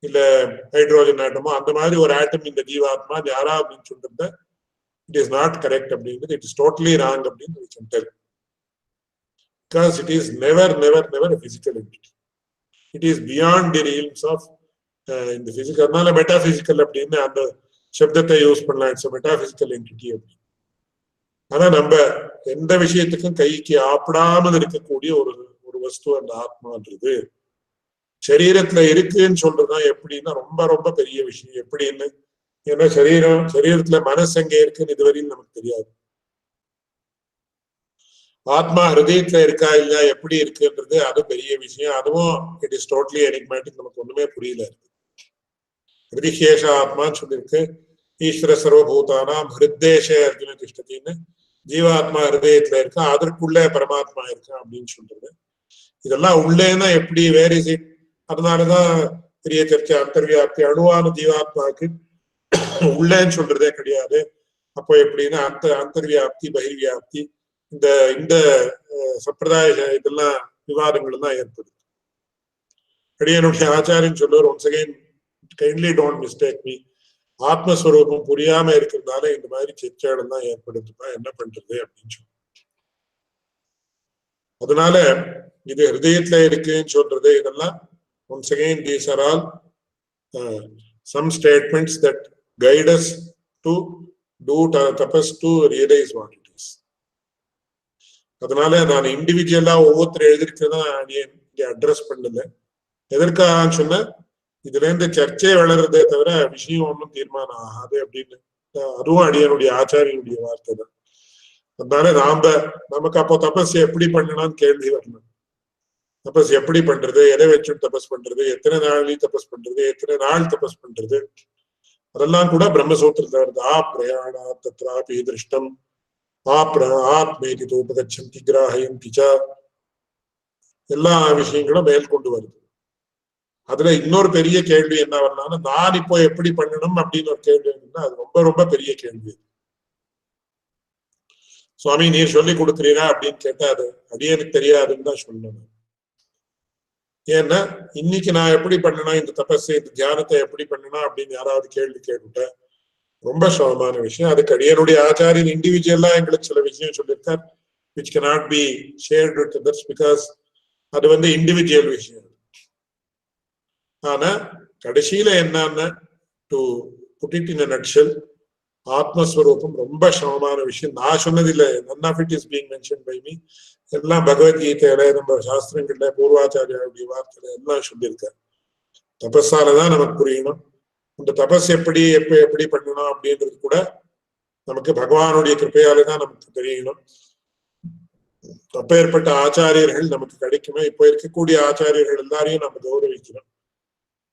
இல்ல ஹைட்ரோஜன் ஆட்டமோ அந்த மாதிரி ஒரு ஆட்டம் இந்த ஜீவாத்மா யாரா அப்படின்னு சொல்லிட்டு it is not correct அப்படின்றது, it is totally wrong அப்படின்னு we can tell, because it is never a physical entity. It is beyond the realms of in the physical. அதனால மெட்டாபிசிக்கல் அப்படின்னு அந்த சப்தத்தை யூஸ் பண்ணலாம். இட்ஸ் மெட்டாபிசிக்கல் என்டிட்டி அப்படின்னு. ஆனா நம்ம எந்த விஷயத்துக்கும் கைக்கு ஆப்படாமல் இருக்கக்கூடிய ஒரு வஸ்து அந்த ஆத்மான்றது சரீரத்துல இருக்குன்னு சொல்றதுதான் எப்படின்னா ரொம்ப பெரிய விஷயம். எப்படின்னு, ஏன்னா சரீரத்துல மனசு எங்க இருக்குன்னு இதுவரையும் நமக்கு தெரியாது. ஆத்மா ஹிருதயத்துல இருக்கா இல்லையா, எப்படி இருக்குன்றது அது பெரிய விஷயம். அதுவும் இட் இஸ் டோட்டலி எனிக்மேட்டிக், நமக்கு ஒண்ணுமே புரியல. ஹிருதிசேஷ ஆத்மான்னு சொல்லியிருக்கு. ஈஸ்வர சர்வபூதானாம் ஹிருத்தேஷ அர்ஜுன திஷ்டத்தின்னு ஜீவாத்மா ஹிருதயத்துல இருக்கா, அதற்குள்ள பரமாத்மா இருக்கா அப்படின்னு சொல்றது. இதெல்லாம் உள்ளேன்னா எப்படி, வேர் இஸ் இட்? அதனாலதான் பெரிய சர்ச்சை. அந்தர்வியாப்தி அணுவான ஜீவாத்மாவுக்கு உள்ளேன்னு சொல்றதே கிடையாது. அப்போ எப்படின்னா அந்தர்வியாப்தி பகிர்வியாப்தி இந்த சம்பிரதாய இதெல்லாம் விவாதங்கள் தான் ஏற்படுது. என்னுடைய ஆச்சாரியன் சொல்லுவார், once again kindly don't mistake me, ஆத்மஸ்வரூபம் புரியாம இருக்கிறதுனால இந்த மாதிரி சர்ச்சைகள் தான் ஏற்படுதுப்பா, என்ன பண்றது அப்படின்னு சொல்லி. அதனால இது ஹிருதயத்துல இருக்குன்னு சொல்றது இதெல்லாம் once again these are all some statements that guide us to do tapas to realize what it is. அதனால நான் இண்டிவிஜுவலா ஒவ்வொருத்தர் எழுதிருக்கிறதா இங்க அட்ரஸ் பண்ணல. எதற்காக சொன்ன, இதுல இருந்து சர்ச்சை வளர்றதே தவிர விஷயம் ஒன்றும் தீர்மானம் ஆகாது அப்படின்னு. அதுவும் அடியனுடைய ஆச்சாரியனுடைய வார்த்தை தான். அதனால நமக்கு அப்போ தபஸ் எப்படி பண்ணலாம்னு கேள்வி வரணும். தபஸ் எப்படி பண்றது, எதை வச்சு தபஸ் பண்றது, எத்தனை நாளையும் தபஸ் பண்றது, எத்தனை நாள் தபஸ் பண்றது, அதெல்லாம் கூட பிரம்மசூத்திரத்துல வருது. பிரயாணா தத்ராபி திருஷ்டம் ஆத்மேதி உபகச்சந்தி கிராஹயந்தி ச, எல்லா விஷயங்களும் மேல் கொண்டு வருது. அதுல இன்னொரு பெரிய கேள்வி என்ன வரலாம்னா, நான் இப்போ எப்படி பண்ணணும் அப்படின்னு ஒரு கேள்வி இருக்குன்னா அது ரொம்ப பெரிய கேள்வி. சுவாமி நீர் சொல்லி கொடுக்குறீரா அப்படின்னு கேட்டா அது அடியனுக்கு தெரியாதுன்னு தான் சொல்லணும். ஏன்னா இன்னைக்கு நான் எப்படி பண்ணணும் இந்த தபஸ், இந்த தியானத்தை எப்படி பண்ணணும் அப்படின்னு யாராவது கேள்வி கேட்டுட்டேன், ரொம்ப சிரமமான விஷயம். அதுக்கு அடியனுடைய ஆச்சாரியன் இண்டிவிஜுவலா எங்களுக்கு சில விஷயம் சொல்லியிருக்கார், which cannot be shared with others because அது இண்டிவிஜுவல் விஷயம். ஆனா கடைசியில என்னன்னா, to put it in a nutshell, ஆத்மஸ்வரூபம் ரொம்ப சிரமமான விஷயம். நான் சொன்னதில்லை, none of it is being mentioned by me. எல்லாம் பகவத்கீதையில நம்ம சாஸ்திரங்கள்ல பூர்வாச்சாரியாருடைய வார்த்தையில எல்லாம் சொல்லியிருக்காரு. தபஸாலதான் நமக்கு புரியணும். இந்த தபஸ் எப்படி பண்ணணும் அப்படின்றது கூட நமக்கு பகவானுடைய கிருப்பையாலதான் நமக்கு தெரியணும். அப்பேற்பட்ட ஆச்சாரியர்கள் நமக்கு கிடைக்குமே. இப்போ இருக்கக்கூடிய ஆச்சாரியர்கள் எல்லாரையும் நம்ம கௌரவிக்கிறோம்.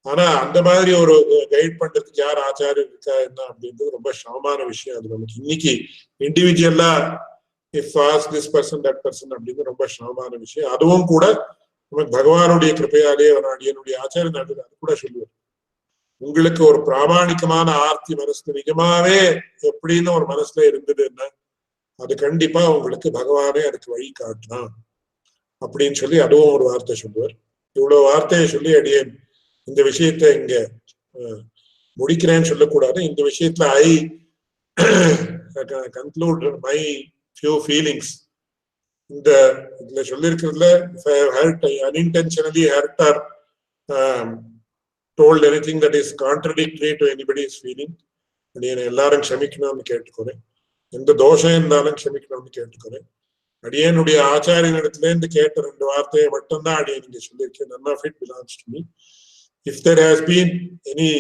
ஆனா அந்த மாதிரி ஒரு கைட் பண்றதுக்கு யார் ஆச்சாரியர் இருக்கா என்ன அப்படின்றது ரொம்ப சமமான விஷயம். அது நமக்கு இன்னைக்கு இண்டிவிஜுவலா if ask this person that person அப்படின்னு ரொம்ப சமமான விஷயம். அதுவும் கூட நமக்கு பகவானுடைய கிருப்பையாலே என்னுடைய ஆச்சாரியன் அது கூட சொல்லுவார். உங்களுக்கு ஒரு பிராமணிகமான ஆர்த்தி மனசுல நிஜமாவே எப்படின்னு ஒரு மனசுல இருந்ததுன்னா அது கண்டிப்பா உங்களுக்கு பகவானே அதுக்கு வழி காட்டலாம் அப்படின்னு சொல்லி அதுவும் ஒரு வார்த்தை சொல்லுவார். இவ்வளவு வார்த்தையை சொல்லி அடியேன் இந்த விஷயத்த இங்க முடிக்கிறேன்னு சொல்லக்கூடாது. இந்த விஷயத்துல ஐ கன்க்ளூட் மை ஃபியூ ஃபீலிங்ஸ். இந்த இதுல சொல்லியிருக்கிறதுல unintentionally hurt or told anything that is contradictory to anybody's feeling, அடியேன் எல்லாரும் க்ஷமிக்கணும்னு கேட்டுக்கிறேன். எந்த தோஷம் இருந்தாலும் க்ஷமிக்கணும்னு கேட்டுக்கிறேன். அடியனுடைய ஆச்சாரியனிடத்துல இருந்து கேட்ட 2 வார்த்தையை மட்டும்தான் அடியன் இங்க சொல்லியிருக்கேன். None of it belongs to me. If there has been any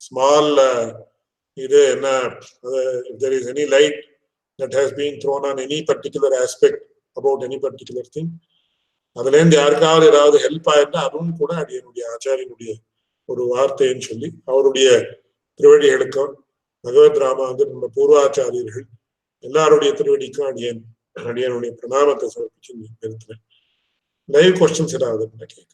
small if there is any light that has been thrown on any particular aspect about any particular thing, அதுல இருந்து யாருக்காவது ஏதாவது ஹெல்ப் ஆயிருந்தா அதுவும் கூட அடியனுடைய ஆச்சாரியனுடைய ஒரு வார்த்தைன்னு சொல்லி அவருடைய திருவடிகளுக்கும் பகவத் ராமா நம்ம பூர்வாச்சாரியர்கள் எல்லாருடைய திருவடிக்கும் அடியனுடைய பிரணாமத்தை சமர்ப்பிச்சு நிறுத்துறேன். லைவ் கொஸ்டின்ஸ் ஏதாவது கேட்கிறேன்.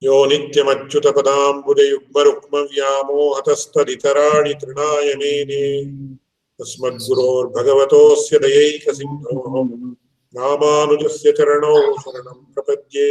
யோ நித்யமச்சுத பதாம்புஜயுக்மருக்மவ்யாமோஹதஸ்ததிதராணி த்ரிணாய மேனே தஸ்மத்குரோர் பகவதோஸ்ய தயைக சிந்தோஹ ராமானுஜஸ்ய சரணோ சரணம் பிரபத்யே.